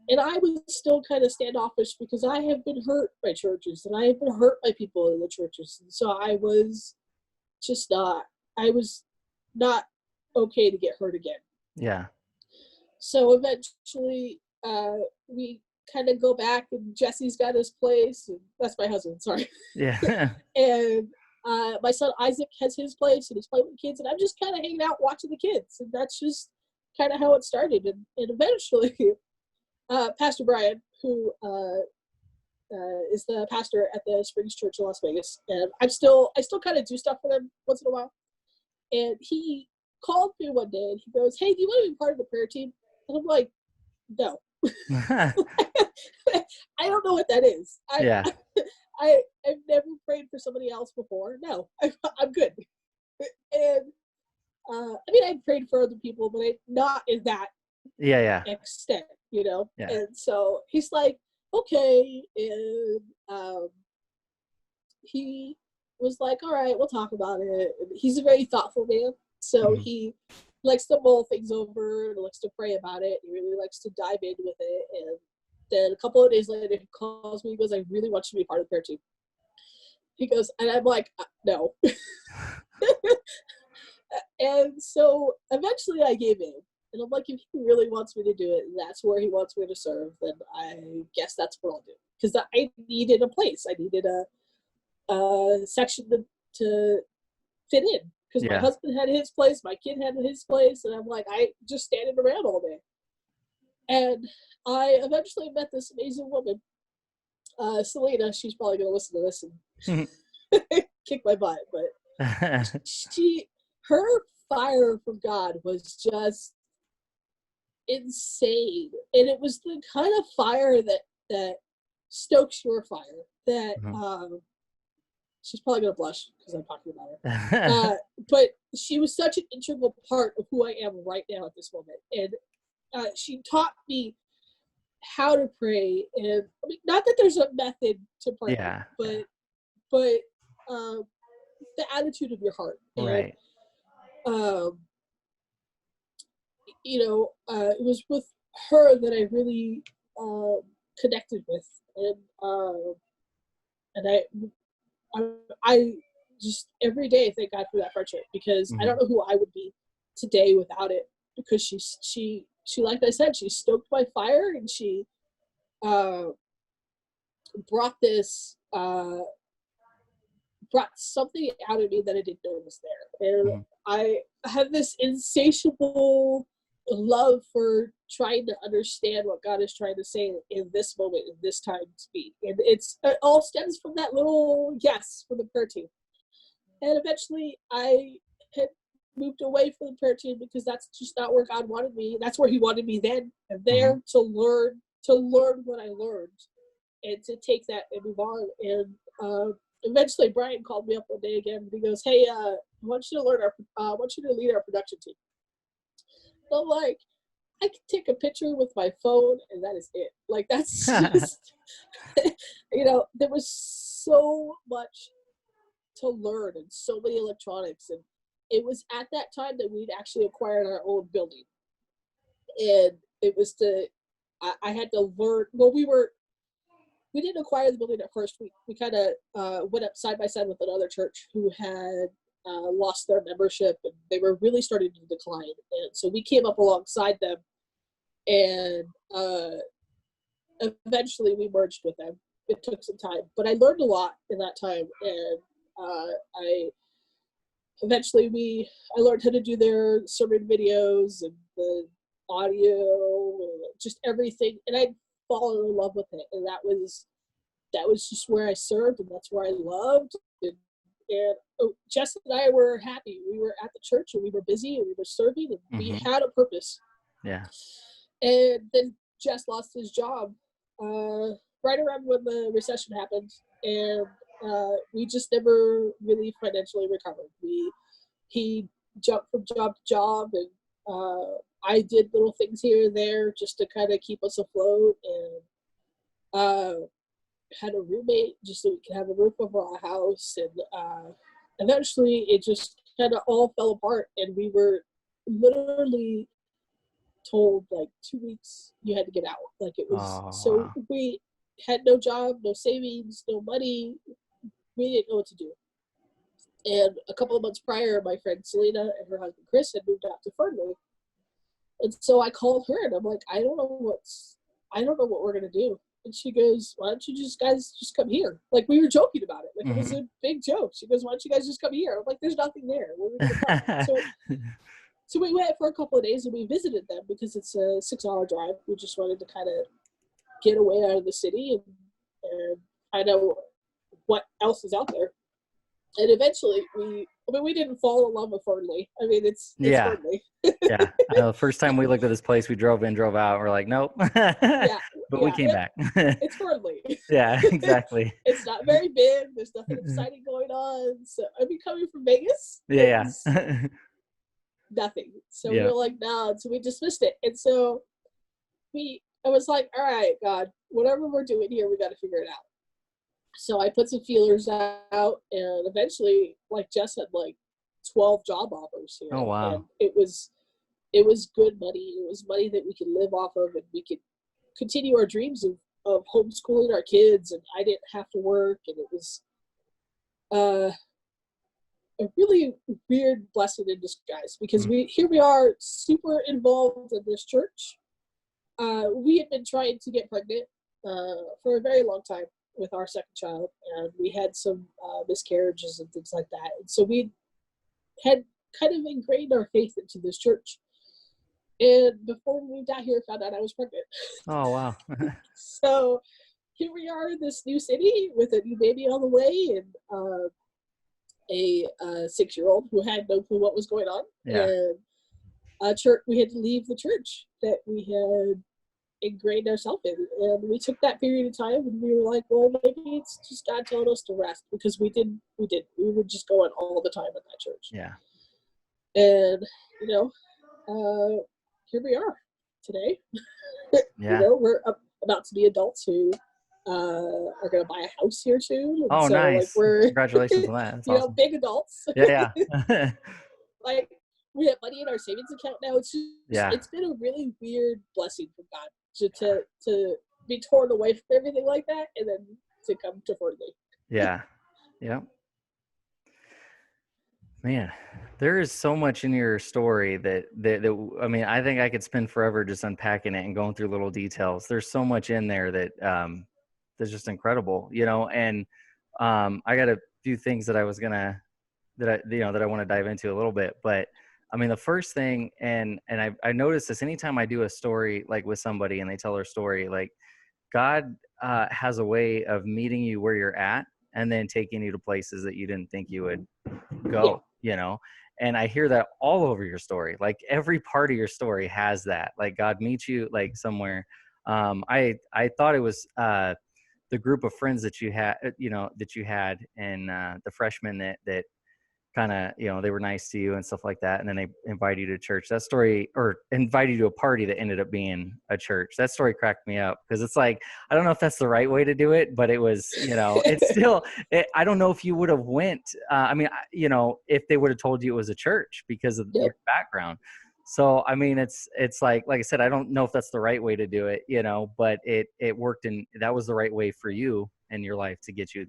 Speaker 2: and I was still kind of standoffish, because I have been hurt by churches, and I have been hurt by people in the churches, and so I was not okay to get hurt again.
Speaker 1: Yeah.
Speaker 2: So eventually, we kind of go back, and Jesse's got his place, and that's my husband, sorry.
Speaker 1: Yeah.
Speaker 2: And my son Isaac has his place, and he's playing with the kids, and I'm just kind of hanging out watching the kids, and that's just kind of how it started. And eventually, Pastor Brian, who is the pastor at the Springs Church in Las Vegas, and I still kind of do stuff for them once in a while. And he called me one day, and he goes, "Hey, do you want to be part of the prayer team?" And I'm like, "No." I don't know what that is.
Speaker 1: Yeah.
Speaker 2: I've never prayed for somebody else before. No, I'm good. And I mean, I prayed for other people, but not in that extent, you know.
Speaker 1: Yeah.
Speaker 2: And so he's like, okay, and he was like, all right, we'll talk about it. And he's a very thoughtful man, So
Speaker 1: Mhm.
Speaker 2: he likes to mull things over and likes to pray about it. He really likes to dive in with it. And then a couple of days later, he calls me. He goes, "I really want you to be part of the prayer team." He goes, and I'm like, "No." And so eventually I gave in. And I'm like, if he really wants me to do it, and that's where he wants me to serve, then I guess that's what I'll do. Because I needed a place. I needed a section to fit in. Because my
Speaker 1: Yeah.
Speaker 2: husband had his place, my kid had his place, and I'm like, I just standing around all day. And I eventually met this amazing woman, Selena. She's probably going to listen to this and kick my butt, but she, her fire from God was just insane, and it was the kind of fire that stokes your fire. That
Speaker 1: Mhm.
Speaker 2: she's probably gonna blush because I'm talking about her. But she was such an integral part of who I am right now at this moment, and she taught me how to pray. And I mean, not that there's a method to pray,
Speaker 1: Yeah. Yeah.
Speaker 2: but um, the attitude of your heart. And
Speaker 1: Right.
Speaker 2: um, it was with her that I really connected with, and I just every day thank God for that friendship, because I don't
Speaker 1: Mhm.
Speaker 2: know who I would be today without it. Because she like I said, she stoked my fire, and she uh, brought this brought something out of me that I didn't know was there. And
Speaker 1: Mhm.
Speaker 2: I have this insatiable love for trying to understand what God is trying to say in this moment, in this time to be. And it all stems from that little yes from the prayer team. And eventually I had moved away from the prayer team because that's just not where God wanted me. That's where he wanted me then. And
Speaker 1: Mhm.
Speaker 2: there to learn what I learned, and to take that and move on. And eventually, Brian called me up one day again, and he goes, "Hey, I want you to I want you to lead our production team." And I'm like, I can take a picture with my phone, and that is it. Like that's just, there was so much to learn and so many electronics, and it was at that time that we'd actually acquired our own building, and it was I had to learn. Well, we didn't acquire the building at first. We kind of went up side by side with another church who had lost their membership, and they were really starting to decline. And so we came up alongside them, and eventually we merged with them. It took some time, but I learned a lot in that time. And I eventually I learned how to do their sermon videos and the audio, and just everything. And I'd fallen in love with it, and that was just where I served, and that's where I loved. And Jess and I were happy. We were at the church, and we were busy, and we were serving, and we
Speaker 1: Mhm.
Speaker 2: had a purpose.
Speaker 1: Yeah.
Speaker 2: And then Jess lost his job right around when the recession happened, and we just never really financially recovered. He jumped from job to job, and I did little things here and there just to kind of keep us afloat, and uh, had a roommate just so we could have a roof over our house. And eventually it just kind of all fell apart, and we were literally told like 2 weeks you had to get out. Like it was,
Speaker 1: Oh,
Speaker 2: so
Speaker 1: wow.
Speaker 2: we had no job, no savings, no money. We didn't know what to do. And a couple of months prior, my friend Selena and her husband Chris had moved out to Fernley. And so I called her, and I'm like, I don't know what we're gonna do. And she goes, "Why don't you guys just come here?" Like we were joking about it, like it was
Speaker 1: Mhm.
Speaker 2: a big joke. She goes, "Why don't you guys just come here?" I'm like, "There's nothing there. Where are we gonna come?" So we went for a couple of days, and we visited them because it's a 6-hour drive. We just wanted to kind of get away out of the city, and find out what else is out there. And eventually, we didn't fall in love with Fernley. I mean, it's
Speaker 1: Yeah.
Speaker 2: Fernley.
Speaker 1: Yeah. I know the first time we looked at this place, we drove in, drove out. We're like, "Nope."
Speaker 2: Yeah,
Speaker 1: But we
Speaker 2: yeah,
Speaker 1: came back.
Speaker 2: it's Fernley.
Speaker 1: Yeah, exactly.
Speaker 2: It's not very big. There's nothing exciting going on. So I mean, coming from Vegas, it
Speaker 1: Yeah,
Speaker 2: was
Speaker 1: yeah.
Speaker 2: nothing. So we
Speaker 1: Yeah.
Speaker 2: were like, no. So we dismissed it. And so I was like, all right, God, whatever we're doing here, we got to figure it out. So I put some feelers out, and eventually, like Jess had like 12 job offers
Speaker 1: Oh,
Speaker 2: here, and
Speaker 1: wow.
Speaker 2: it was good money. It was money that we could live off of, and we could continue our dreams of homeschooling our kids, and I didn't have to work, and it was uh, a really weird blessing in disguise, because
Speaker 1: Mm.
Speaker 2: we are super involved in this church. We had been trying to get pregnant for a very long time with our second child, and we had some miscarriages and things like that. And so we had kind of ingrained our faith into this church. And before we moved out here, found out I was pregnant.
Speaker 1: Oh, wow.
Speaker 2: So here we are in this new city with a new baby on the way, and a 6-year-old who had no clue what was going on.
Speaker 1: Yeah.
Speaker 2: And a church, we had to leave the church that we had ingrained ourselves in, and we took that period of time, and we were like, well, maybe it's just God telling us to rest, because we were just going all the time at that church.
Speaker 1: Yeah.
Speaker 2: And you know, here we are today.
Speaker 1: Yeah.
Speaker 2: We're about to be adults who are going to buy a house here soon, and
Speaker 1: Oh,
Speaker 2: so like
Speaker 1: nice.
Speaker 2: we're
Speaker 1: Congratulations on that. That's awesome.
Speaker 2: big adults.
Speaker 1: Yeah. Yeah.
Speaker 2: Like, we have money in our savings account now. It's just,
Speaker 1: Yeah.
Speaker 2: it's been a really weird blessing from God to be torn away from everything like that, and then to come to Fernley.
Speaker 1: Yeah. Yeah. Man, there is so much in your story that I mean, I think I could spend forever just unpacking it and going through little details. There's so much in there that that's just incredible, and I got a few things that I was gonna that I want to dive into a little bit. But I mean, the first thing, and I noticed this anytime I do a story like with somebody and they tell their story, like God has a way of meeting you where you're at and then taking you to places that you didn't think you would
Speaker 2: Yeah,
Speaker 1: go. And I hear that all over your story. Like every part of your story has that, like God meets you like somewhere. I thought it was the group of friends that you had, and the freshmen that kind of, they were nice to you and stuff like that, and then they invited you to church. That story, or invited you to a party that ended up being a church. That story cracked me up, because it's like, I don't know if that's the right way to do it, but it was, it's still, I don't know if you would have went, I mean, if they would have told you it was a church because of
Speaker 2: yep,
Speaker 1: your background. So I mean, it's like I said, I don't know if that's the right way to do it, but it worked, and that was the right way for you in your life to get you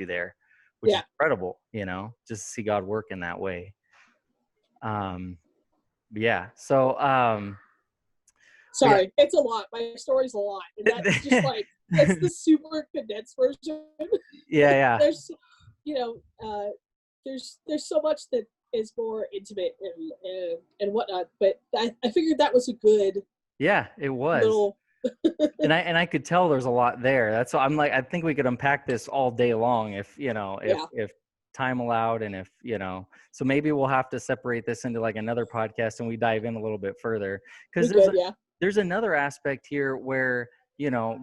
Speaker 1: there, which is
Speaker 2: yeah.
Speaker 1: incredible, just to see God work in that way. Yeah. So, but
Speaker 2: Sorry, it's a lot. My story's a lot, and that's just
Speaker 1: yeah,
Speaker 2: like, that's the super condensed version.
Speaker 1: yeah,
Speaker 2: There's, you know, there's so much that is more intimate and whatnot, but I figured that was a good
Speaker 1: yeah, it was.
Speaker 2: little.
Speaker 1: And I could tell there's a lot there. That's why I'm like, I think we could unpack this all day long if,
Speaker 2: Yeah,
Speaker 1: if time allowed, and if, so maybe we'll have to separate this into like another podcast and we dive in a little bit further, because
Speaker 2: we could, yeah.
Speaker 1: there's another aspect here where,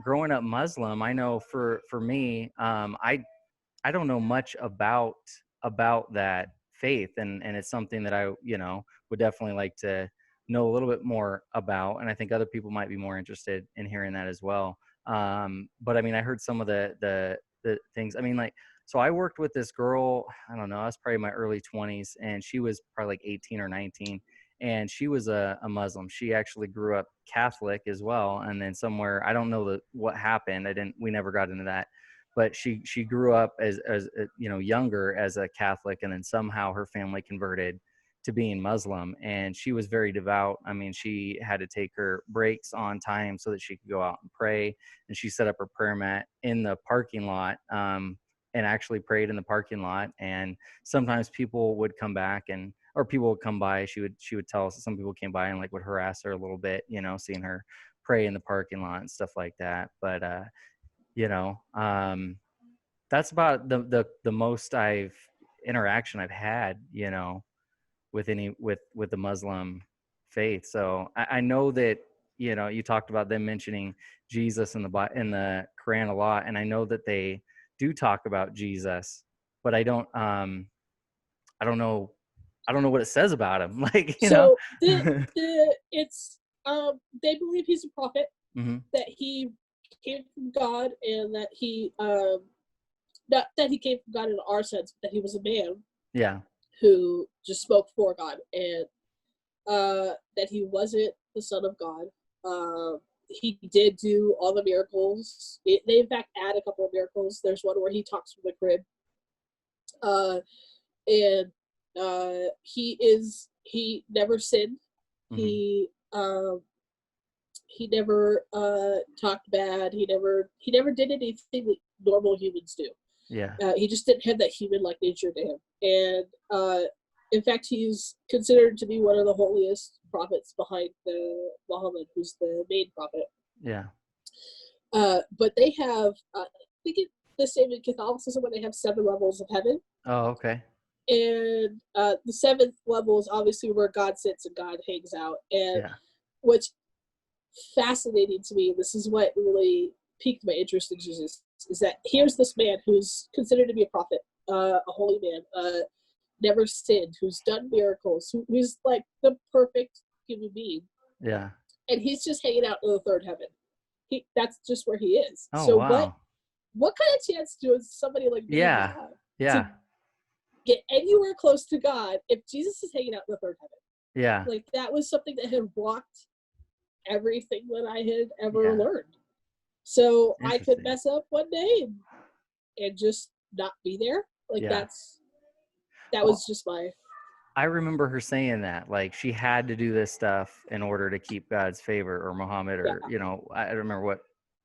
Speaker 1: growing up Muslim, I know for me, I don't know much about that faith, and it's something that I, would definitely like to know a little bit more about, and I think other people might be more interested in hearing that as well. But I mean, I heard some of the things. I mean, like, so I worked with this girl. I don't know. I was probably in my early 20s, and she was probably like 18 or 19, and she was a Muslim. She actually grew up Catholic as well, and then somewhere, I don't know what happened. We never got into that, but she grew up as younger as a Catholic, and then somehow her family converted to being Muslim, and she was very devout. I mean, she had to take her breaks on time so that she could go out and pray, and she set up her prayer mat in the parking lot, and actually prayed in the parking lot. And sometimes people would come back, or people would come by. She would tell us that some people came by and like would harass her a little bit, seeing her pray in the parking lot and stuff like that. But you know that's about the most interaction I've had, with the Muslim faith. So I know that, you talked about them mentioning Jesus in the Quran a lot, and I know that they do talk about Jesus, but I don't know what it says about him. Like,
Speaker 2: So it's they believe he's a prophet,
Speaker 1: hmm.
Speaker 2: that he came from God, and that he not that he came from God in our sense, but that he was a man.
Speaker 1: Yeah.
Speaker 2: who just spoke for God, and that he wasn't the Son of God. He did do all the miracles. They in fact add a couple of miracles. There's one where he talks from the crib, uh, and he never sinned.
Speaker 1: Hmm.
Speaker 2: He he never talked bad. He never did anything that normal humans do.
Speaker 1: Yeah.
Speaker 2: He just didn't have that human-like nature to him. And in fact, he's considered to be one of the holiest prophets behind the Muhammad, who's the main prophet.
Speaker 1: Yeah.
Speaker 2: But they have, I think the same in Catholicism, when they have 7 levels of heaven.
Speaker 1: Oh, okay.
Speaker 2: And the 7th level is obviously where God sits and God hangs out. And
Speaker 1: Yeah.
Speaker 2: what's fascinating to me, this is what really piqued my interest in Jesus, is that here's this man who's considered to be a prophet, a holy man, never sinned, who's done miracles, who's like the perfect human being,
Speaker 1: Yeah.
Speaker 2: and he's just hanging out in the 3rd heaven. That's just where he is.
Speaker 1: Oh,
Speaker 2: So
Speaker 1: wow.
Speaker 2: what kind of chance does somebody like me
Speaker 1: Yeah.
Speaker 2: have to
Speaker 1: Yeah.
Speaker 2: get anywhere close to God if Jesus is hanging out in the 3rd heaven?
Speaker 1: Yeah.
Speaker 2: Like, that was something that had blocked everything that I had ever
Speaker 1: Yeah.
Speaker 2: learned. So I could
Speaker 1: Interesting.
Speaker 2: mess up one day and just not be there. Like,
Speaker 1: Yeah.
Speaker 2: that
Speaker 1: Well,
Speaker 2: was just my,
Speaker 1: I remember her saying that, like, she had to do this stuff in order to keep God's favor, or Muhammad,
Speaker 2: yeah.
Speaker 1: or, I don't remember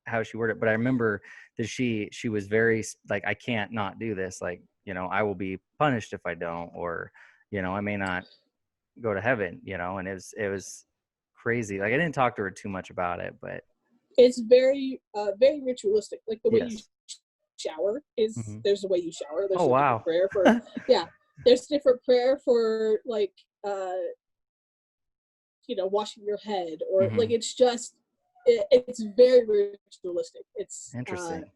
Speaker 1: how she worded it, but I remember that she was very like, I can't not do this. Like, I will be punished if I don't, or, I may not go to heaven, and it was crazy. Like, I didn't talk to her too much about it, but
Speaker 2: It's very, very ritualistic. Like, the way you
Speaker 1: yes.
Speaker 2: shower is,
Speaker 1: Hmm.
Speaker 2: there's a way you shower.
Speaker 1: Oh,
Speaker 2: There's a different
Speaker 1: wow.
Speaker 2: prayer for, yeah. There's different prayer for, like, washing your head, or like,
Speaker 1: Hmm.
Speaker 2: it's just, it's very ritualistic. It's
Speaker 1: Interesting.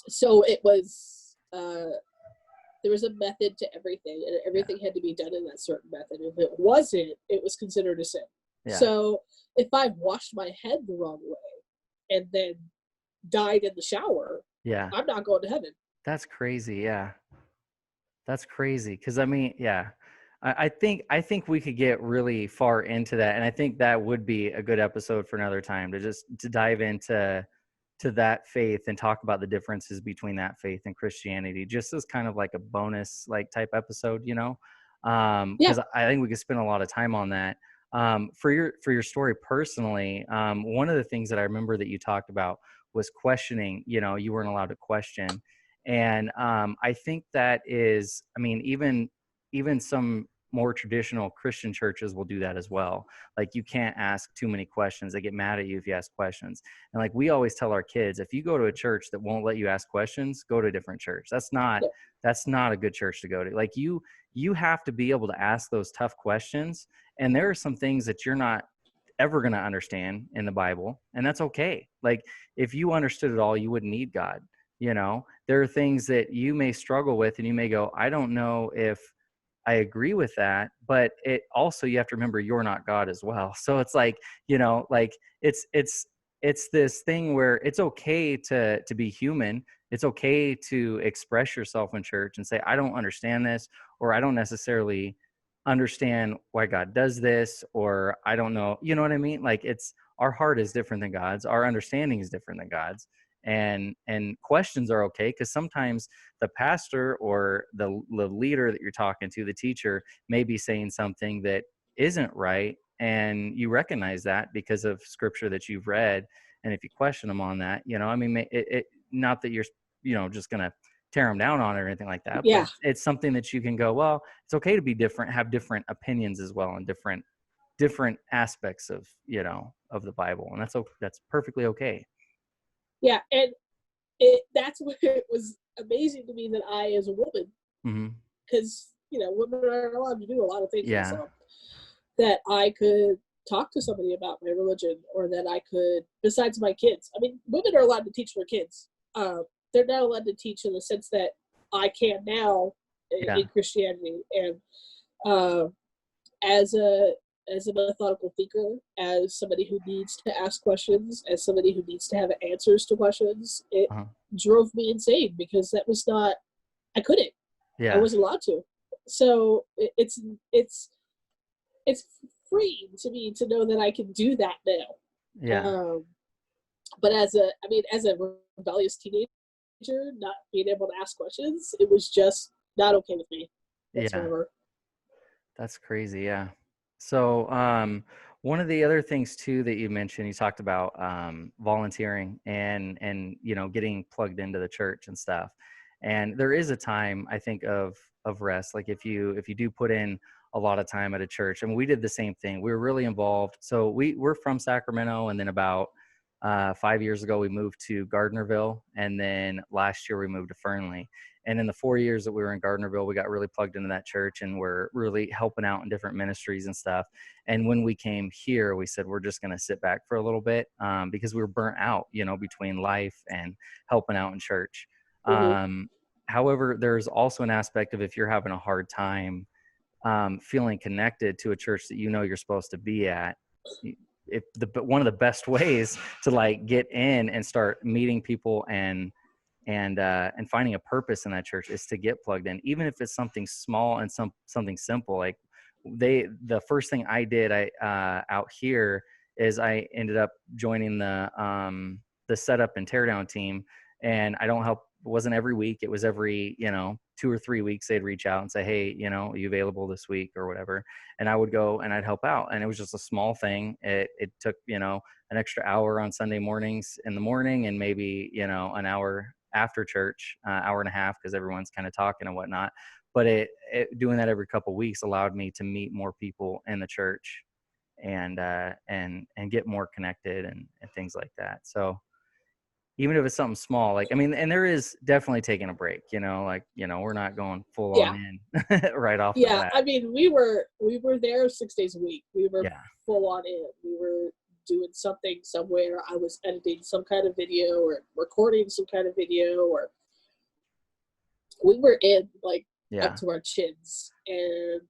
Speaker 2: so it was, there was a method to everything, and
Speaker 1: Yeah.
Speaker 2: everything had to be done in that certain method. If it wasn't, it was considered a sin.
Speaker 1: Yeah.
Speaker 2: So if I washed my head the wrong way and then died in the shower,
Speaker 1: Yeah.
Speaker 2: I'm not going to heaven.
Speaker 1: That's crazy. Yeah. That's crazy. Cause I mean, yeah, I think we could get really far into that. And I think that would be a good episode for another time, to dive into that faith and talk about the differences between that faith and Christianity, just as kind of like a bonus, like, type episode,
Speaker 2: Yeah,
Speaker 1: cause I think we could spend a lot of time on that. For your story personally, one of the things that I remember that you talked about was questioning. You weren't allowed to question. And I think that is, I mean, even some more traditional Christian churches will do that as well. Like, you can't ask too many questions. They get mad at you if you ask questions. And, like, we always tell our kids, if you go to a church that won't let you ask questions, go to a different church.
Speaker 2: no,
Speaker 1: That's not a good church to go to. Like, you have to be able to ask those tough questions. And there are some things that you're not ever going to understand in the Bible, and that's okay. Like, if you understood it all, you wouldn't need God. There are things that you may struggle with, and you may go, I don't know if I agree with that, but it also, you have to remember, you're not God as well. So it's like, like, it's this thing where it's okay to be human. It's okay to express yourself in church and say, I don't understand this, or I don't necessarily understand why God does this, or I don't know, you know what I mean? Like, it's, our heart is different than God's, our understanding is different than God's. And questions are okay, because sometimes the pastor or the leader that you're talking to, the teacher, may be saying something that isn't right, and you recognize that because of scripture that you've read. And if you question them on that, I mean, not that you're just gonna tear them down on it or anything like that, but
Speaker 2: yeah,
Speaker 1: it's something that you can go, well, it's okay to be different, have different opinions as well, and different aspects of the Bible, and that's perfectly okay.
Speaker 2: yeah. And that's what it was amazing to me, that I, as a woman,
Speaker 1: Hmm.
Speaker 2: because women are allowed to do a lot of things in
Speaker 1: Yeah.
Speaker 2: Islam, that I could talk to somebody about my religion, or that I could, besides my kids. I mean, women are allowed to teach their kids. They're not allowed to teach in the sense that I can now
Speaker 1: Yeah.
Speaker 2: in Christianity. And uh, as a methodical thinker, as somebody who needs to ask questions, as somebody who needs to have answers to questions, it
Speaker 1: Uh-huh.
Speaker 2: drove me insane, because that was not, I couldn't. I
Speaker 1: Yeah.
Speaker 2: wasn't allowed to. So it's freeing to me to know that I can do that now.
Speaker 1: Yeah.
Speaker 2: But as a rebellious teenager, not being able to ask questions, it was just not okay with me
Speaker 1: Yeah.
Speaker 2: whatsoever.
Speaker 1: That's crazy. Yeah. So, one of the other things too that you mentioned, you talked about volunteering and getting plugged into the church and stuff. And there is a time I think of rest. Like if you do put in a lot of time at a church, and we did the same thing. We were really involved. So we're from Sacramento, and then about 5 years ago we moved to Gardnerville, and then last year we moved to Fernley. And in the 4 years that we were in Gardnerville, we got really plugged into that church and we're really helping out in different ministries and stuff. And when we came here, we said, we're just going to sit back for a little bit because we were burnt out, between life and helping out in church.
Speaker 2: Hmm.
Speaker 1: Um, However, there's also an aspect of if you're having a hard time feeling connected to a church that you're supposed to be at, but one of the best ways to like get in and start meeting people and finding a purpose in that church is to get plugged in, even if it's something small and something simple. Like the first thing I did out here is I ended up joining the setup and teardown team. And I don't help, it wasn't every week, it was every 2 or 3 weeks they'd reach out and say, hey, are you available this week or whatever. And I would go and I'd help out, and it was just a small thing. It took an extra hour on Sunday mornings in the morning, and maybe an hour after church, hour and a half, because everyone's kind of talking and whatnot. But doing that every couple of weeks allowed me to meet more people in the church and get more connected and things like that. So even if it's something small, like, I mean, and there is definitely taking a break, we're not going full on
Speaker 2: Yeah,
Speaker 1: in right off the
Speaker 2: yeah.
Speaker 1: bat.
Speaker 2: I mean, we were there 6 days a week. We were
Speaker 1: Yeah.
Speaker 2: full on in. We were doing something somewhere. I was editing some kind of video or recording some kind of video, or we were in like up
Speaker 1: Yeah.
Speaker 2: to our chins, and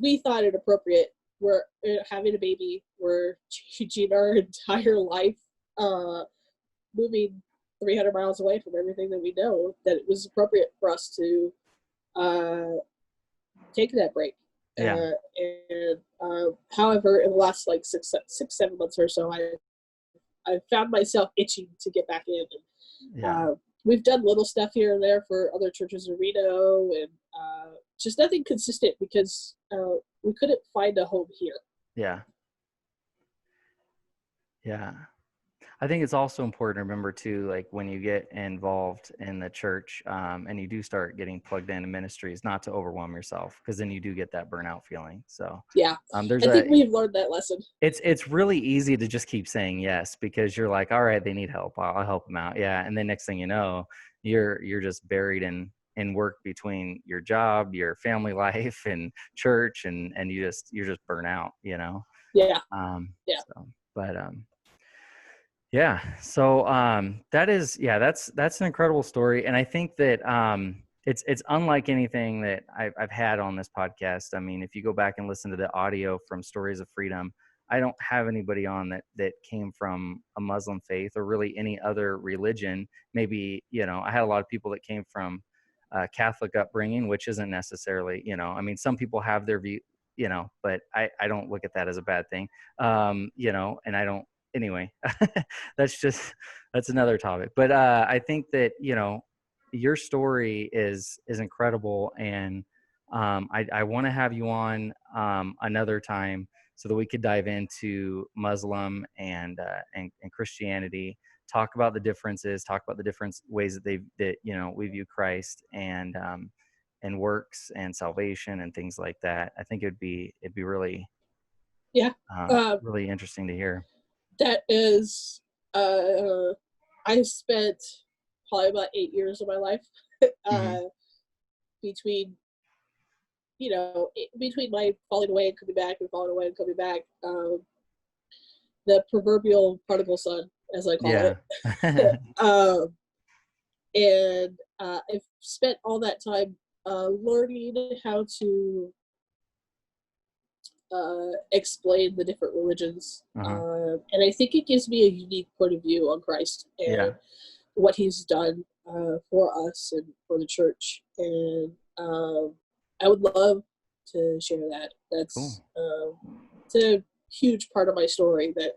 Speaker 2: we thought it appropriate. We're having a baby. We're changing our entire life, uh, moving 300 miles away from everything that we know. That it was appropriate for us to uh, take that break.
Speaker 1: Yeah.
Speaker 2: However, in the last like 7 months or so, I found myself itching to get back in.
Speaker 1: Yeah.
Speaker 2: We've done little stuff here and there for other churches in Reno, and just nothing consistent because we couldn't find a home here.
Speaker 1: Yeah. Yeah. I think it's also important to remember too, like when you get involved in the church and you do start getting plugged into ministries, not to overwhelm yourself, because then you do get that burnout feeling. So
Speaker 2: Yeah,
Speaker 1: there's
Speaker 2: I
Speaker 1: a
Speaker 2: think we've learned that lesson.
Speaker 1: it's really easy to just keep saying yes, because you're like, all right, they need help, I'll help them out. Yeah. And then next thing you know, you're just buried in work between your job, your family life, and church, and you're just burnt out,
Speaker 2: Yeah,
Speaker 1: um
Speaker 2: yeah,
Speaker 1: so but yeah. So that's an incredible story. And I think that it's unlike anything that I've had on this podcast. I mean, if you go back and listen to the audio from Stories of Freedom, I don't have anybody on that came from a Muslim faith or really any other religion. Maybe, I had a lot of people that came from Catholic upbringing, which isn't necessarily, I mean, some people have their view, but I don't look at that as a bad thing. And I don't, anyway. That's another topic. But I think that your story is incredible, and I want to have you on another time so that we could dive into Muslim and Christianity, talk about the differences, talk about the different ways that we view Christ and works and salvation and things like that. I think it'd be really
Speaker 2: yeah. Uh,
Speaker 1: really interesting to hear.
Speaker 2: that is, uh, I spent probably about 8 years of my life
Speaker 1: Hmm.
Speaker 2: uh, between between my falling away and coming back and falling away and coming back. The proverbial prodigal son, as I call
Speaker 1: Yeah.
Speaker 2: it. um, and I've spent all that time learning how to explain the different religions.
Speaker 1: Uh-huh.
Speaker 2: And I think it gives me a unique point of view on Christ and
Speaker 1: Yeah.
Speaker 2: what he's done. for us and for the church. And I would love to share that.
Speaker 1: Cool.
Speaker 2: It's a huge part of my story that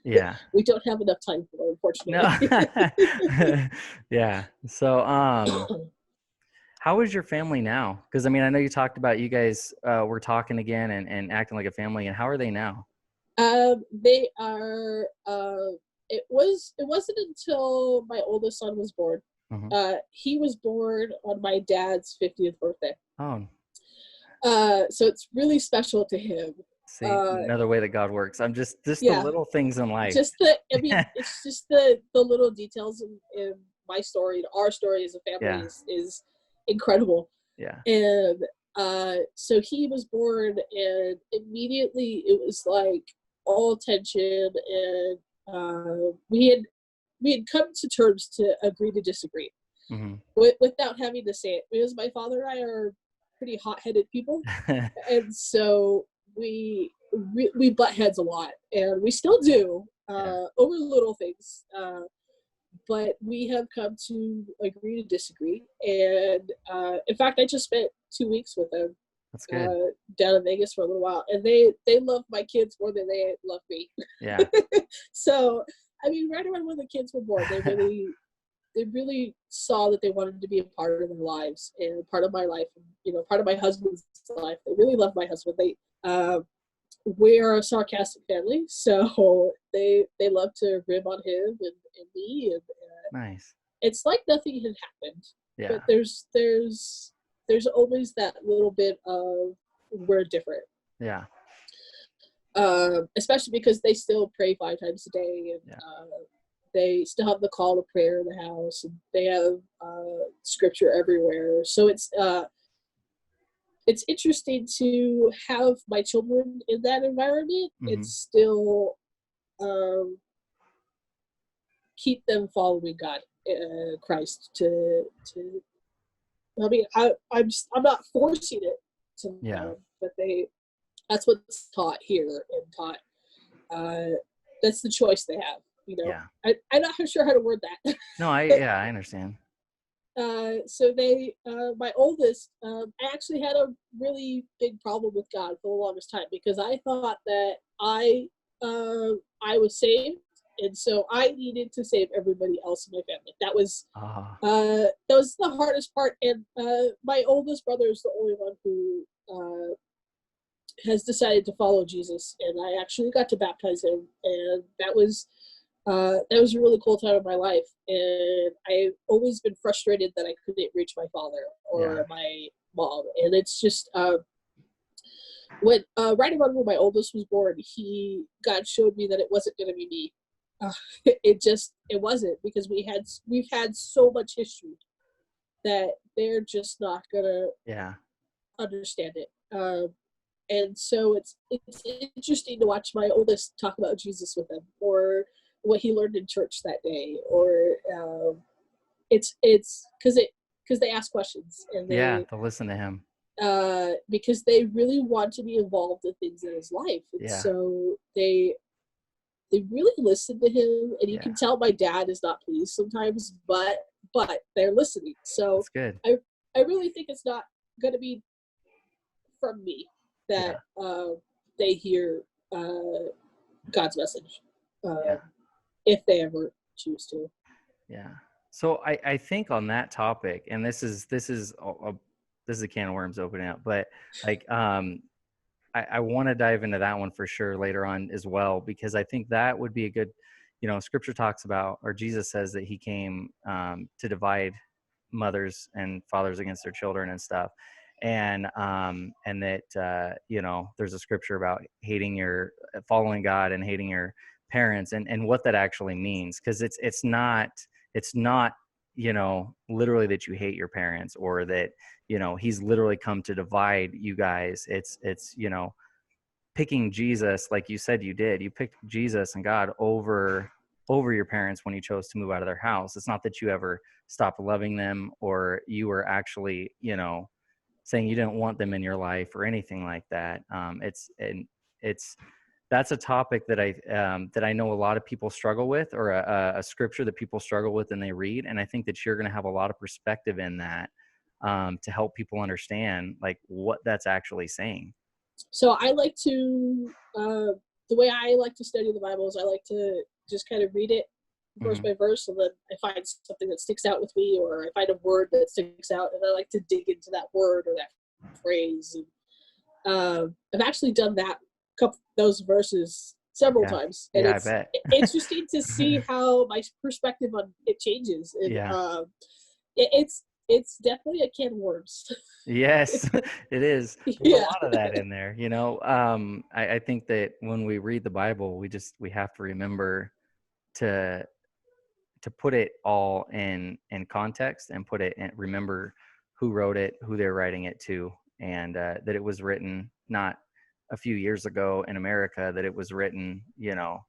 Speaker 1: Yeah.
Speaker 2: we don't have enough time for,
Speaker 1: No.
Speaker 2: unfortunately.
Speaker 1: Yeah. So, how is your family now? Because I mean, I know you talked about you guys were talking again and acting like a family. And how are they now?
Speaker 2: They are. It wasn't until my oldest son was born.
Speaker 1: Hmm.
Speaker 2: He was born on my dad's 50th birthday.
Speaker 1: Oh,
Speaker 2: So it's really special to him.
Speaker 1: see,
Speaker 2: Uh,
Speaker 1: another way that God works. I'm just the
Speaker 2: yeah,
Speaker 1: little things in life.
Speaker 2: just I mean, it's just the little details in my story, our story as a family
Speaker 1: Yeah.
Speaker 2: is incredible.
Speaker 1: Yeah.
Speaker 2: And so he was born, and immediately it was like all tension, and we had come to terms to agree to disagree
Speaker 1: Hmm.
Speaker 2: without having to say it, because my father and I are pretty hot-headed people, and so we butt heads a lot, and we still do
Speaker 1: Yeah.
Speaker 2: over little things. But we have come to agree to disagree. And in fact, I just spent 2 weeks with them
Speaker 1: That's good.
Speaker 2: down in Vegas for a little while, and they love my kids more than they love me.
Speaker 1: Yeah.
Speaker 2: So I mean, right around when the kids were born, they really saw that they wanted to be a part of their lives and part of my life, and part of my husband's life. They really love my husband. We are a sarcastic family, so they love to rib on him and me, and
Speaker 1: Nice.
Speaker 2: it's like nothing had happened. But
Speaker 1: Yeah.
Speaker 2: there's always that little bit of we're different,
Speaker 1: Yeah.
Speaker 2: especially because they still pray 5 times a day, and
Speaker 1: Yeah.
Speaker 2: they still have the call to prayer in the house, and they have scripture everywhere. So it's interesting to have my children in that environment and
Speaker 1: Hmm.
Speaker 2: still um, keep them following God, Christ. I mean, I'm not forcing it to
Speaker 1: Yeah.
Speaker 2: them, but that's what's taught here and taught. Uh, that's the choice they have.
Speaker 1: Yeah.
Speaker 2: I'm not sure how to word that.
Speaker 1: No, I understand.
Speaker 2: So my oldest, I actually had a really big problem with God for the longest time, because I thought that I was saved, and so I needed to save everybody else in my family.
Speaker 1: Ah,
Speaker 2: That was the hardest part, and my oldest brother is the only one who has decided to follow Jesus, and I actually got to baptize him, and that was a really cool time of my life. And I've always been frustrated that I couldn't reach my father
Speaker 1: yeah.
Speaker 2: or my mom. And it's just when right around when my oldest was born, God showed me that it wasn't going to be me. It wasn't, because we've had so much history that they're just not gonna
Speaker 1: Yeah.
Speaker 2: understand it. And so it's interesting to watch my oldest talk about Jesus with him, or what he learned in church that day, or it's because they ask questions, and
Speaker 1: Yeah. To listen to him.
Speaker 2: because they really want to be involved in things in his life, and
Speaker 1: Yeah.
Speaker 2: so they really listen to him, and you
Speaker 1: Yeah.
Speaker 2: can tell my dad is not pleased sometimes, but they're listening. So
Speaker 1: That's good.
Speaker 2: I I really think it's not going to be from me that
Speaker 1: Yeah.
Speaker 2: they hear uh, God's message, uh,
Speaker 1: Yeah.
Speaker 2: if they ever choose to.
Speaker 1: Yeah. So I think on that topic, and this is a can of worms opening up, but like I want to dive into that one for sure later on as well, because I think that would be a good, scripture talks about, or Jesus says that he came to divide mothers and fathers against their children and stuff. And that, there's a scripture about following God and hating your parents, and what that actually means. Cause it's not, literally that you hate your parents, or that, he's literally come to divide you guys. It's picking Jesus, like you said you did. You picked Jesus and God over your parents when you chose to move out of their house. It's not that you ever stopped loving them, or you were actually, saying you didn't want them in your life or anything like that. It's that's a topic that I know a lot of people struggle with, or a scripture that people struggle with and they read. And I think that you're going to have a lot of perspective in that, to help people understand like what that's actually saying.
Speaker 2: So I like to, the way I like to study the Bible is I like to just kind of read it verse
Speaker 1: Hmm.
Speaker 2: by verse, and then I find something that sticks out with me, or I find a word that sticks out, and I like to dig into that word or that phrase. And I've actually done that couple those verses several
Speaker 1: Yeah.
Speaker 2: times, and
Speaker 1: Yeah, I
Speaker 2: it's
Speaker 1: bet.
Speaker 2: interesting to see how my perspective on it changes. And
Speaker 1: Yeah.
Speaker 2: it's definitely a can of worms.
Speaker 1: Yes, it is. There's a
Speaker 2: Yeah,
Speaker 1: lot of that in there, you know. I think that when we read the Bible, we have to remember to put it all in context, and put it in, remember who wrote it, who they're writing it to, and that it was written not a few years ago in America, that it was written, you know,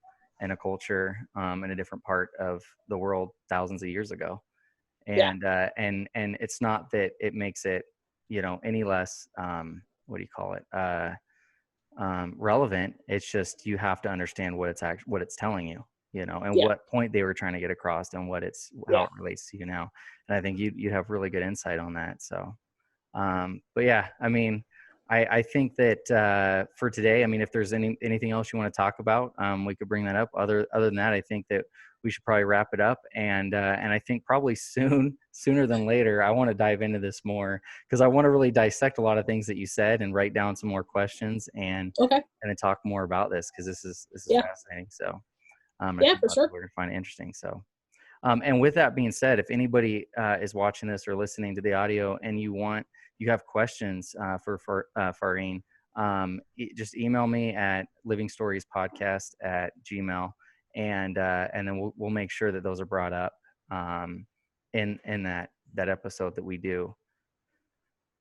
Speaker 1: in a culture, in a different part of the world thousands of years ago.
Speaker 2: yeah,
Speaker 1: And it's not that it makes it, you know, any less, what do you call it, relevant. It's just you have to understand what what it's telling you, you know, and
Speaker 2: yeah,
Speaker 1: what point they were trying to get across, and what it's, how
Speaker 2: yeah.
Speaker 1: it relates to you now. And I think you have really good insight on that. So but yeah, I mean, I think that for today, I mean, if there's anything else you want to talk about, we could bring that up. Other than that, I think that we should probably wrap it up. And I think probably sooner than later, I want to dive into this more, because I want to really dissect a lot of things that you said and write down some more questions,
Speaker 2: Okay,
Speaker 1: and then talk more about this, because this is
Speaker 2: yeah,
Speaker 1: fascinating. So I
Speaker 2: yeah,
Speaker 1: think a
Speaker 2: for
Speaker 1: lot of
Speaker 2: sure.
Speaker 1: people are going to find it interesting. So and with that being said, if anybody is watching this or listening to the audio, and you have questions for Fareen, just email me at livingstoriespodcast@gmail, and then we'll make sure that those are brought up, in that episode that we do.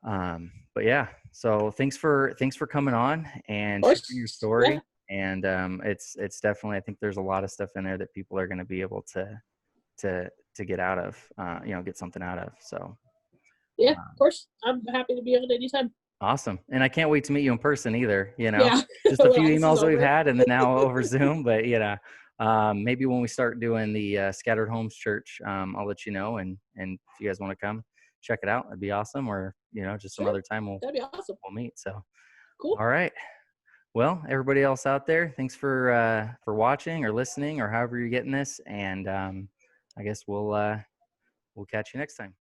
Speaker 1: But yeah, so thanks for coming on
Speaker 2: Of
Speaker 1: and sharing your
Speaker 2: course, yeah,
Speaker 1: story. And it's definitely, I think there's a lot of stuff in there that people are going to be able to get out of, get something out of. So
Speaker 2: yeah, of
Speaker 1: um,
Speaker 2: course. I'm happy to be on anytime.
Speaker 1: awesome. And I can't wait to meet you in person either, you know,
Speaker 2: Yeah,
Speaker 1: just a
Speaker 2: when
Speaker 1: few
Speaker 2: all this is
Speaker 1: emails that we've
Speaker 2: over.
Speaker 1: had, and then now over Zoom. But maybe when we start doing the Scattered Homes Church, I'll let you know. And if you guys want to come check it out, it'd be awesome. Or, just some
Speaker 2: Sure,
Speaker 1: other time
Speaker 2: that'd be awesome.
Speaker 1: we'll meet. So
Speaker 2: Cool.
Speaker 1: all right. Well, everybody else out there, thanks for watching or listening, or however you're getting this. And I guess we'll catch you next time.